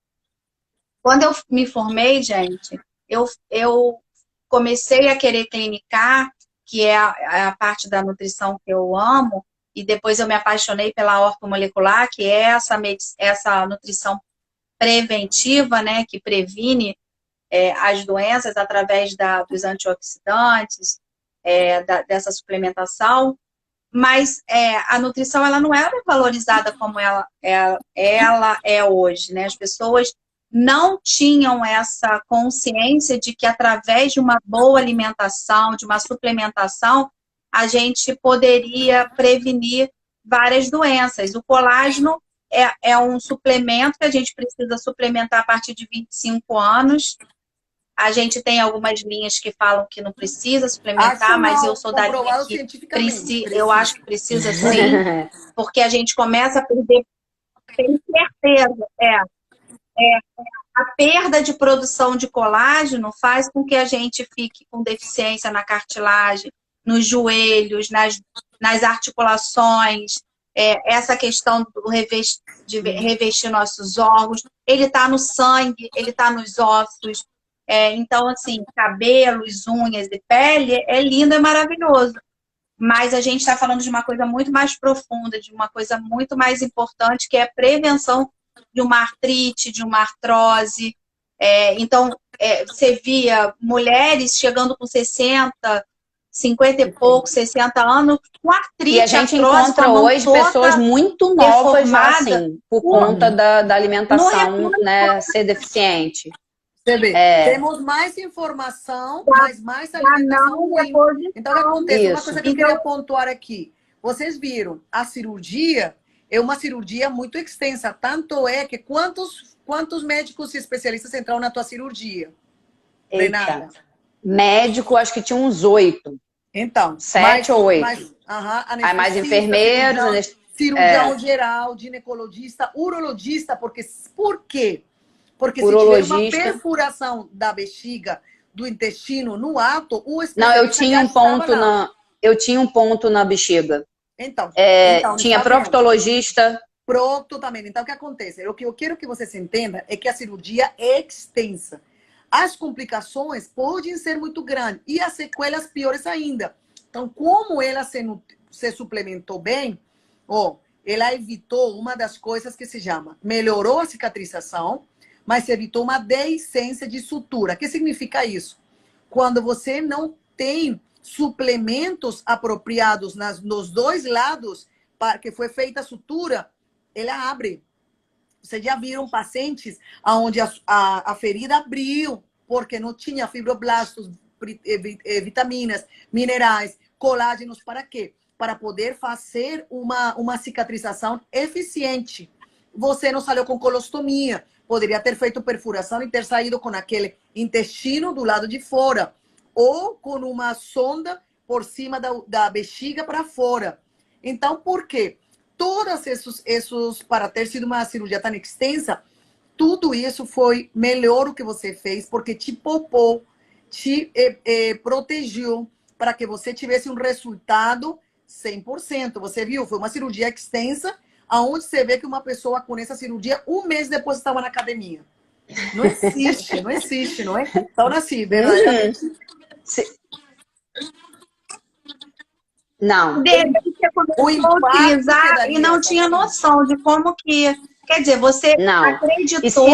quando eu me formei, gente, eu comecei a querer clinicar, que é a parte da nutrição que eu amo, e depois eu me apaixonei pela ortomolecular, que é essa nutrição preventiva, né, que previne as doenças através dos antioxidantes, dessa suplementação. Mas a nutrição, ela não era valorizada como ela é hoje, né? As pessoas não tinham essa consciência de que através de uma boa alimentação, de uma suplementação, a gente poderia prevenir várias doenças. O colágeno é um suplemento que a gente precisa suplementar a partir de 25 anos. A gente tem algumas linhas que falam que não precisa suplementar, mas eu sou da linha que precisa. Eu acho que precisa sim, porque a gente começa a perder, tem certeza, a perda de produção de colágeno faz com que a gente fique com deficiência na cartilagem, nos joelhos, nas articulações, essa questão de revestir nossos órgãos, ele está no sangue, ele está nos ossos. Então, assim, cabelos, unhas e pele é lindo, é maravilhoso. mas a gente está falando de uma coisa muito mais profunda, de uma coisa muito mais importante, que é a prevenção de uma artrite, de uma artrose. Então, você via mulheres chegando com 60, 50 e pouco, 60 anos, com artrite, e a gente encontra hoje pessoas muito novas já, assim, por conta da alimentação, né, ser deficiente. Você vê, temos mais informação, mas mais alimentação ruim. Então, o que acontece? Uma coisa que eu queria pontuar aqui. Vocês viram, a cirurgia é uma cirurgia muito extensa. Tanto é que quantos médicos e especialistas entraram na tua cirurgia? Renata? Médico, acho que tinha uns 8. Então, 7 ou 8. Aí mais enfermeiros, cirurgião geral, ginecologista, urologista, por quê? Porque se tiver uma perfuração da bexiga, do intestino, no ato, o especialista... Não, eu tinha um ponto na bexiga. Então tinha proctologista. Pronto também. Então, o que acontece? O que eu quero que vocês entendam é que a cirurgia é extensa. As complicações podem ser muito grandes e as sequelas piores ainda. Então, como ela se suplementou bem, ela evitou uma das coisas que se chama, melhorou a cicatrização, mas evitou uma deiscência de sutura. O que significa isso? Quando você não tem suplementos apropriados nos dois lados para que foi feita a sutura, ela abre. Vocês já viram pacientes onde a ferida abriu porque não tinha fibroblastos, vitaminas, minerais, colágenos, para quê? Para poder fazer uma cicatrização eficiente. Você não saiu com colostomia, poderia ter feito perfuração e ter saído com aquele intestino do lado de fora, ou com uma sonda por cima da bexiga para fora. Então, por quê? Todos esses, para ter sido uma cirurgia tão extensa, tudo isso foi melhor o que você fez, porque te poupou, te protegeu para que você tivesse um resultado 100%. Você viu? Foi uma cirurgia extensa, aonde você vê que uma pessoa com essa cirurgia, um mês depois estava na academia. Não existe, não é? Então, assim, verdadeiramente. Não. Desde que você começou a utilizar e não tinha noção de como que... Quer dizer, você acreditou...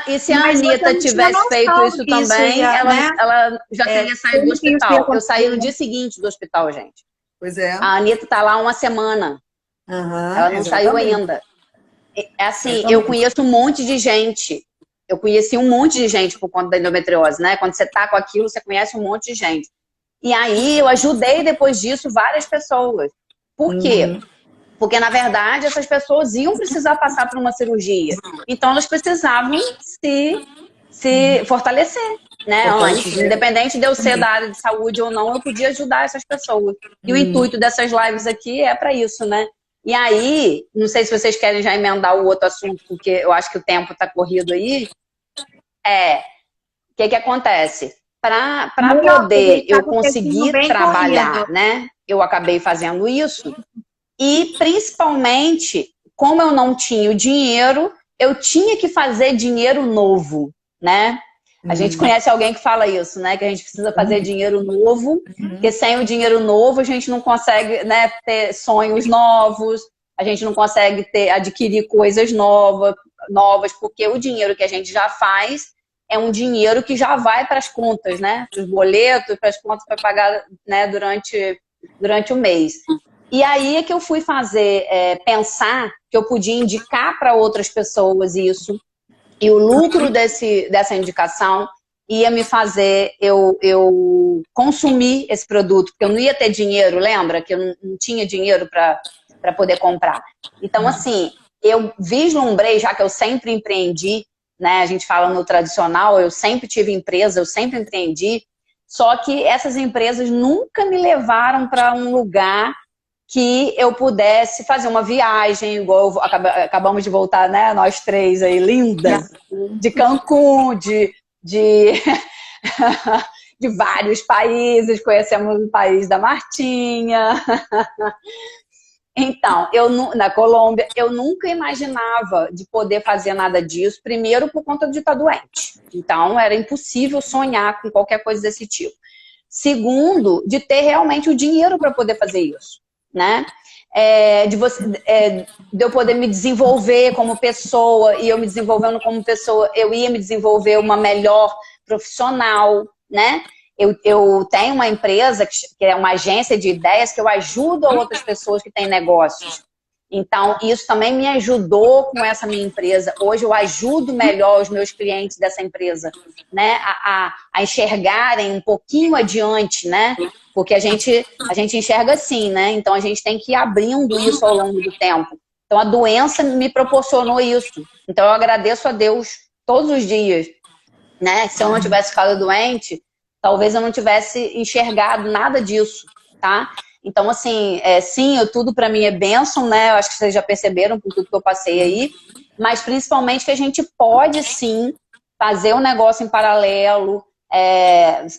E se a Anitta tivesse feito isso também, ela já teria saído do hospital. Eu saí no dia seguinte do hospital, gente. Pois é. A Anitta tá lá uma semana. Ela não saiu ainda. Assim, eu conheço um monte de gente. Eu conheci um monte de gente por conta da endometriose, né? Quando você tá com aquilo, você conhece um monte de gente. E aí, eu ajudei depois disso várias pessoas. Por quê? Porque, na verdade, essas pessoas iam precisar passar por uma cirurgia. Então, elas precisavam se fortalecer, né? Antes, independente de eu ser da área de saúde ou não, eu podia ajudar essas pessoas. E o intuito dessas lives aqui é para isso, né? E aí, não sei se vocês querem já emendar o outro assunto, porque eu acho que o tempo está corrido aí. O que acontece? Para poder eu conseguir trabalhar, né? Eu acabei fazendo isso. E, principalmente, como eu não tinha o dinheiro, eu tinha que fazer dinheiro novo, né? A gente conhece alguém que fala isso, né? Que a gente precisa fazer dinheiro novo, porque sem o dinheiro novo a gente não consegue, né, ter sonhos novos, a gente não consegue adquirir coisas novas, porque o dinheiro que a gente já faz é um dinheiro que já vai para as contas, né? Para os boletos, para as contas para pagar, né, durante o mês. E aí é que eu fui pensar que eu podia indicar para outras pessoas isso. E o lucro dessa indicação ia me fazer eu consumir esse produto, porque eu não ia ter dinheiro, lembra? Que eu não tinha dinheiro para poder comprar. Então, assim, eu vislumbrei, já que eu sempre empreendi, né? A gente fala no tradicional, eu sempre tive empresa, eu sempre empreendi, só que essas empresas nunca me levaram para um lugar que eu pudesse fazer uma viagem, igual acabamos de voltar, né? Nós três aí, linda, de Cancún, de vários países, conhecemos o país da Martinha. Então, na Colômbia, eu nunca imaginava de poder fazer nada disso, primeiro por conta de estar doente. Então, era impossível sonhar com qualquer coisa desse tipo. Segundo, de ter realmente o dinheiro para poder fazer isso, né? De eu poder me desenvolver como pessoa, e eu me desenvolvendo como pessoa, eu ia me desenvolver uma melhor profissional, né? Eu tenho uma empresa que é uma agência de ideias que eu ajudo a outras pessoas que têm negócios. Então, isso também me ajudou com essa minha empresa. Hoje eu ajudo melhor os meus clientes dessa empresa, né? A enxergarem um pouquinho adiante, né? Porque a gente enxerga assim, né? Então, a gente tem que ir abrindo isso ao longo do tempo. Então, a doença me proporcionou isso. Então, eu agradeço a Deus todos os dias, né? Se eu não tivesse ficado doente, talvez eu não tivesse enxergado nada disso, tá? Então, assim, sim, tudo para mim é bênção, né? Eu acho que vocês já perceberam por tudo que eu passei aí, mas principalmente que a gente pode, sim, fazer um negócio em paralelo.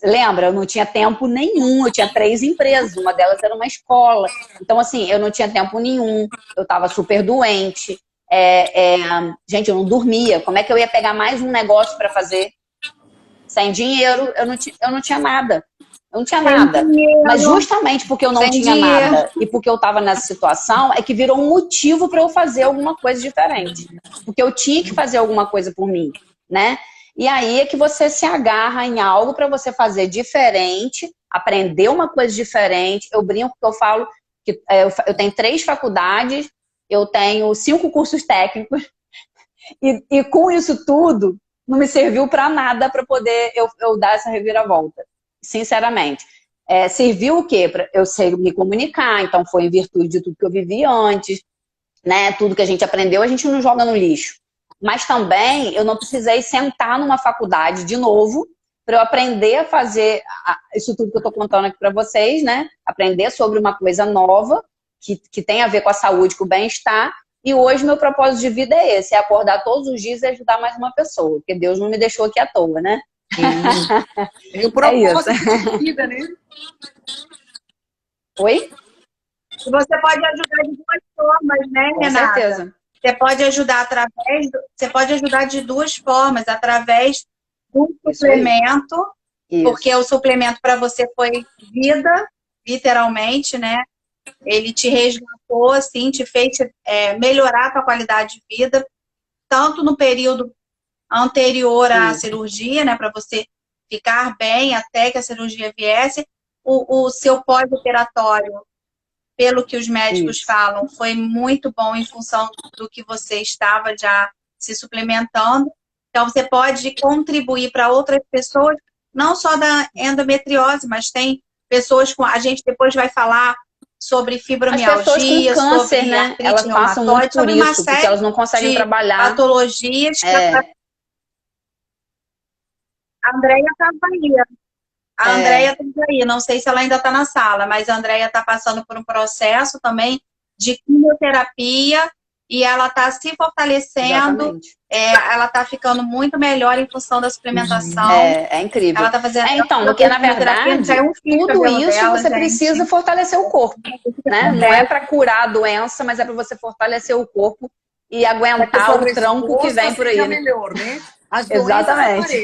Lembra, eu não tinha tempo nenhum, eu tinha 3 empresas, uma delas era uma escola. Então, assim, eu não tinha tempo nenhum, eu estava super doente. Gente, eu não dormia. Como é que eu ia pegar mais um negócio para fazer? Sem dinheiro, eu não tinha nada. Eu não tinha nada. Mas justamente porque eu não tinha nada e porque eu estava nessa situação, é que virou um motivo para eu fazer alguma coisa diferente. Porque eu tinha que fazer alguma coisa por mim, né? E aí é que você se agarra em algo para você fazer diferente, aprender uma coisa diferente. Eu brinco que eu falo que eu tenho 3 faculdades, eu tenho 5 cursos técnicos, e com isso tudo, não me serviu para nada para poder eu dar essa reviravolta. Sinceramente. Serviu o quê? Eu sei me comunicar, então foi em virtude de tudo que eu vivi antes, né? Tudo que a gente aprendeu, a gente não joga no lixo. Mas também eu não precisei sentar numa faculdade de novo para eu aprender a fazer isso tudo que eu estou contando aqui para vocês, né? Aprender sobre uma coisa nova que tem a ver com a saúde, com o bem-estar. E hoje meu propósito de vida é esse, é acordar todos os dias e ajudar mais uma pessoa, porque Deus não me deixou aqui à toa, né? E o propósito de vida, né? Oi? E você pode ajudar de 2 formas, né, Com Renata? certeza. Você pode ajudar de 2 formas, através do suplemento, porque o suplemento para você foi vida, literalmente, né? Ele te resgatou, assim, te fez melhorar a tua qualidade de vida, tanto no período anterior à cirurgia, né, para você ficar bem até que a cirurgia viesse, o seu pós-operatório, pelo que os médicos falam, foi muito bom em função do que você estava já se suplementando. Então, você pode contribuir para outras pessoas, não só da endometriose, mas tem pessoas com... A gente depois vai falar sobre fibromialgia, as pessoas com câncer, sobre né? Elas passam muito por isso, porque elas não conseguem trabalhar. Patologias. A Andréia estava aí. A Andréia está aí. Não sei se ela ainda está na sala, mas a Andréia está passando por um processo também de quimioterapia e ela está se fortalecendo. Ela está ficando muito melhor em função da suplementação. É incrível. Ela está fazendo. Então, porque na verdade, tudo isso você precisa fortalecer o corpo, né? Não é para curar a doença, mas é para você fortalecer o corpo e aguentar o tranco que vem por aí. Né? Melhor, né? As doenças aparecem.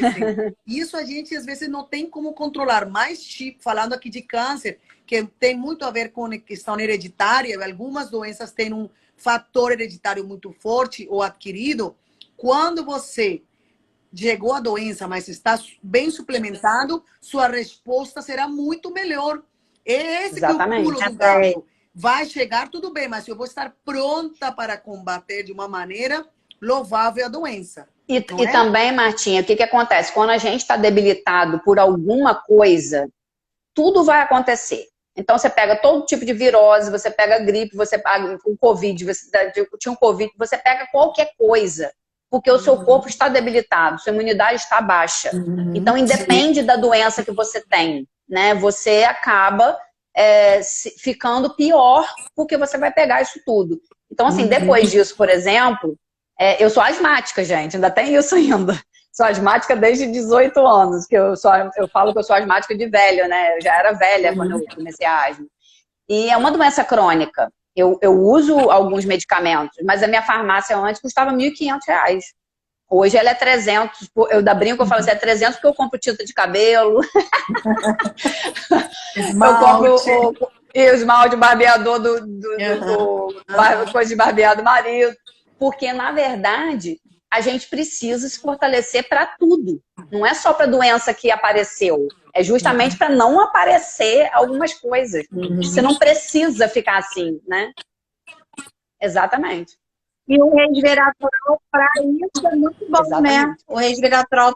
Isso a gente, às vezes, não tem como controlar. Mas, tipo, falando aqui de câncer, que tem muito a ver com a questão hereditária, algumas doenças têm um fator hereditário muito forte ou adquirido. Quando você chegou à doença, mas está bem suplementado, sua resposta será muito melhor. Esse que é o pulo do gato. Vai chegar tudo bem, mas eu vou estar pronta para combater de uma maneira louvável a doença. E também, Martinha, o que acontece? Quando a gente está debilitado por alguma coisa, tudo vai acontecer. Então, você pega todo tipo de virose, você pega gripe, você pega o Covid, você tinha um Covid, você pega qualquer coisa, porque o seu corpo está debilitado, sua imunidade está baixa. Então, independe da doença que você tem, né? Você acaba ficando pior, porque você vai pegar isso tudo. Então, assim, depois disso, por exemplo... eu sou asmática, gente, ainda tem isso ainda. Sou asmática desde 18 anos, que eu falo que eu sou asmática de velha, né? Eu já era velha quando eu comecei a asma. E é uma doença crônica. Eu uso alguns medicamentos, mas a minha farmácia antes custava R$ 1.500. Hoje ela é 300, eu da brinco, eu falo assim, é 300 porque eu compro tinta de cabelo. Esmalte. Eu compro o esmalte barbeador coisa de barbear do marido. Porque, na verdade, a gente precisa se fortalecer para tudo. Não é só para doença que apareceu. É justamente para não aparecer algumas coisas. Você não precisa ficar assim, né? Exatamente. E o resveratrol para isso é muito bom, Exatamente. né? O resveratrol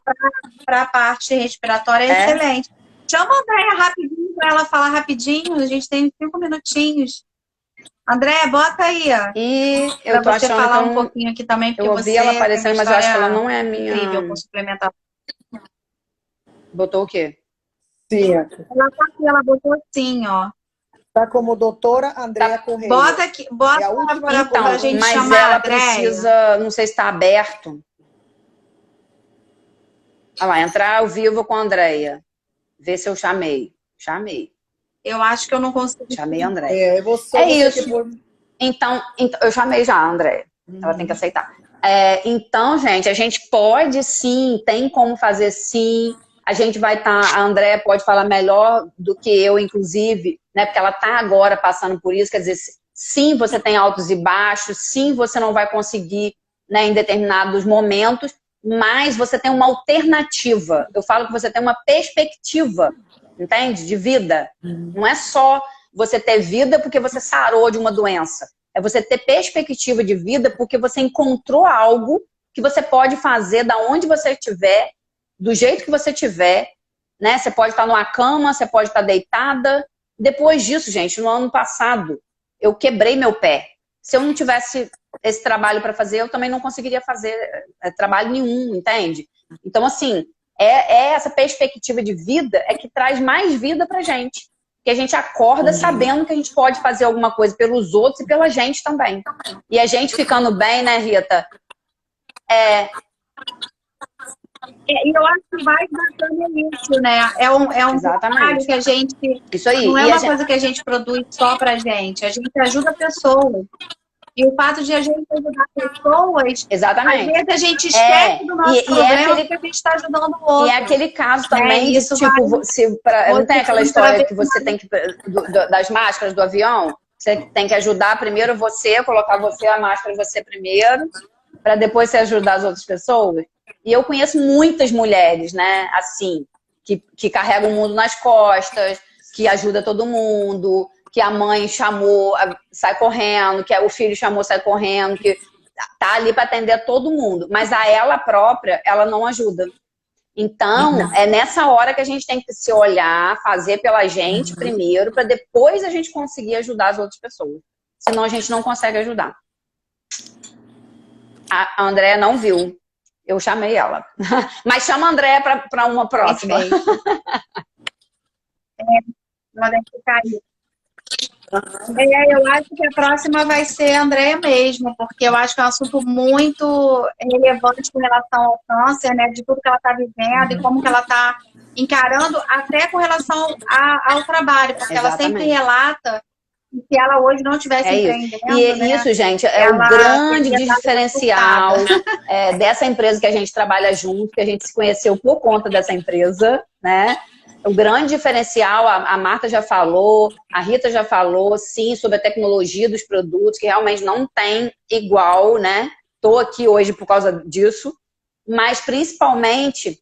para a parte respiratória é excelente. Chama a Andréia rapidinho para ela falar rapidinho. A gente tem 5 minutinhos. Andréia, bota aí. E eu tô pra você achando falar que um pouquinho aqui também, porque eu ouvi você ela aparecendo, mas eu acho que ela não é minha. Incrível com suplementação. Botou o quê? Sim. Ela tá aqui, ela botou assim, ó. Tá como doutora Andréia Correia. Bota aqui, bota É a última Então, pra gente mas chamar ela a Andréia. precisa, não sei se está aberto. Olha lá, entrar ao vivo com a Andréia. Ver se eu chamei. Chamei. Eu acho que eu não consigo. Chamei a Andréia. É, você isso. que for... Então, eu chamei já a Andréia. Ela tem que aceitar. Então, gente, a gente pode sim, tem como fazer sim. A gente vai estar, a Andréia pode falar melhor do que eu, inclusive, né? Porque ela está agora passando por isso. Quer dizer, sim, você tem altos e baixos, sim, você não vai conseguir, né, em determinados momentos, mas você tem uma alternativa. Eu falo que você tem uma perspectiva, entende? De vida. Não é só você ter vida porque você sarou de uma doença. É você ter perspectiva de vida porque você encontrou algo que você pode fazer da onde você estiver, do jeito que você estiver, né? Você pode estar numa cama, você pode estar deitada. Depois disso, gente, no ano passado, eu quebrei meu pé. Se eu não tivesse esse trabalho para fazer, eu também não conseguiria fazer trabalho nenhum, entende? Então, assim, essa perspectiva de vida é que traz mais vida pra gente. Que a gente acorda sabendo que a gente pode fazer alguma coisa pelos outros e pela gente também. E a gente ficando bem, né, Rita? E eu acho que mais bacana é isso, né? É um trabalho que a gente... Isso aí. Não é uma coisa que a gente produz só pra gente. A gente ajuda pessoas. E o fato de a gente ajudar pessoas... Exatamente. Às vezes a gente esquece do nosso problema porque a gente está ajudando o outro. E é aquele caso também de, tipo, não tem aquela história que você tem que... das máscaras do avião? Você tem que ajudar primeiro você, colocar você a máscara você primeiro, para depois você ajudar as outras pessoas. E eu conheço muitas mulheres, né, assim, que carregam o mundo nas costas, que ajuda todo mundo, que a mãe chamou, sai correndo, que o filho chamou, sai correndo, que tá ali para atender todo mundo. Mas a ela própria, ela não ajuda. Então, é nessa hora que a gente tem que se olhar, fazer pela gente primeiro, para depois a gente conseguir ajudar as outras pessoas. Senão a gente não consegue ajudar. A Andréia não viu. Eu chamei ela. Mas chama a Andréia para uma próxima. Ela deve ficar aí. Eu acho que a próxima vai ser a Andréia mesmo, porque eu acho que é um assunto muito relevante com relação ao câncer, né? De tudo que ela está vivendo e como que ela está encarando, até com relação ao trabalho, porque ela sempre relata que se ela hoje não estivesse empreendendo... E isso, gente, é o grande diferencial dessa empresa que a gente trabalha junto, que a gente se conheceu por conta dessa empresa, né? O grande diferencial, a Marta já falou, a Rita já falou, sim, sobre a tecnologia dos produtos, que realmente não tem igual, né? Estou aqui hoje por causa disso, mas principalmente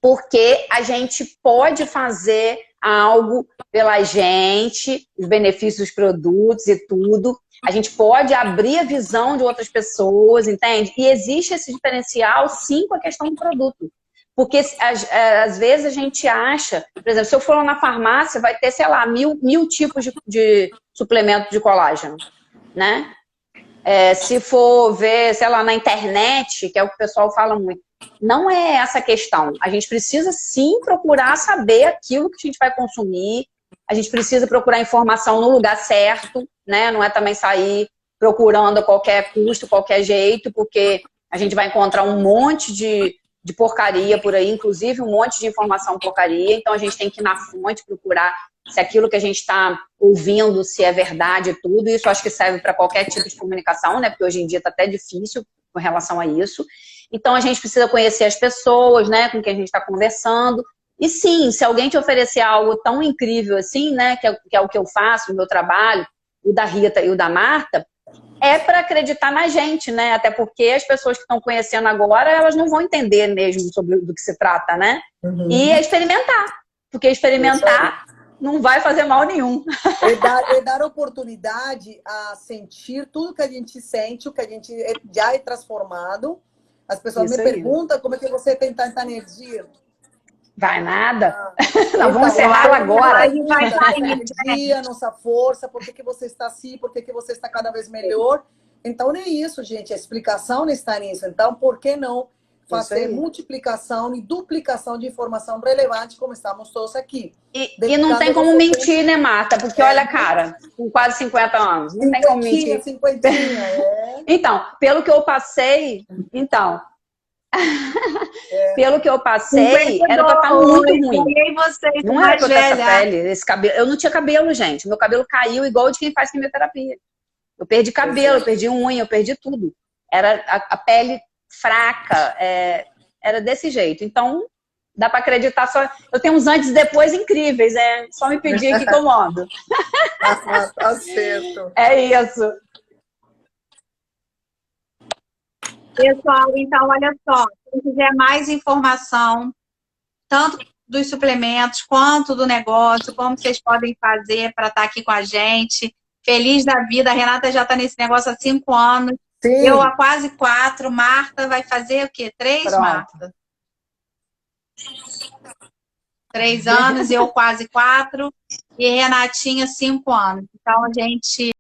porque a gente pode fazer algo pela gente, os benefícios dos produtos e tudo. A gente pode abrir a visão de outras pessoas, entende? E existe esse diferencial, sim, com a questão do produto. Porque às vezes a gente acha, por exemplo, se eu for lá na farmácia, vai ter, sei lá, mil tipos de suplemento de colágeno, né? Se for ver, sei lá, na internet, que é o que o pessoal fala muito, não é essa a questão. A gente precisa sim procurar saber aquilo que a gente vai consumir, a gente precisa procurar informação no lugar certo, né? Não é também sair procurando a qualquer custo, qualquer jeito, porque a gente vai encontrar um monte de porcaria por aí, inclusive um monte de informação porcaria, então a gente tem que ir na fonte procurar se aquilo que a gente está ouvindo, se é verdade e tudo. Isso acho que serve para qualquer tipo de comunicação, né? Porque hoje em dia está até difícil com relação a isso. Então, a gente precisa conhecer as pessoas, né, com quem a gente está conversando. E sim, se alguém te oferecer algo tão incrível assim, né, que é o que eu faço, o meu trabalho, o da Rita e o da Marta, é para acreditar na gente, né? Até porque as pessoas que estão conhecendo agora, elas não vão entender mesmo sobre do que se trata, né? Uhum. E é experimentar, porque experimentar não vai fazer mal nenhum. É dar oportunidade a sentir tudo que a gente sente, o que a gente já é transformado. As pessoas Isso me aí. perguntam como é que você tem tanta energia. Vai nada. Então, Vamos encerrar ela agora. Nossa energia, nossa força, por que você está assim, por que você está cada vez melhor. Então, não é isso, gente. A explicação não está nisso. Então, por que não fazer multiplicação e duplicação de informação relevante, como estamos todos aqui? E não tem como mentir, né, Marta? Porque olha a cara, com quase 50 anos. Não tem como mentir. Cinquentinha, Então, pelo que eu passei, pelo que eu passei, era pra estar muito ruim. Não era pra eu ter essa pele, esse cabelo. Eu não tinha cabelo, gente. Meu cabelo caiu igual de quem faz quimioterapia. Eu perdi cabelo, eu perdi unha, eu perdi tudo. Era a pele fraca, era desse jeito. Então, dá pra acreditar só. Eu tenho uns antes e depois incríveis, só me pedir aqui que eu mando. Tá certo. É isso. Pessoal, então, olha só, se quiser mais informação, tanto dos suplementos quanto do negócio, como vocês podem fazer para estar aqui com a gente, feliz da vida. A Renata já está nesse negócio há 5 anos, Sim. Eu há quase 4, Marta vai fazer o quê? 3, Pronto. Marta? 3 anos, eu quase 4, e Renatinha 5 anos. Então, a gente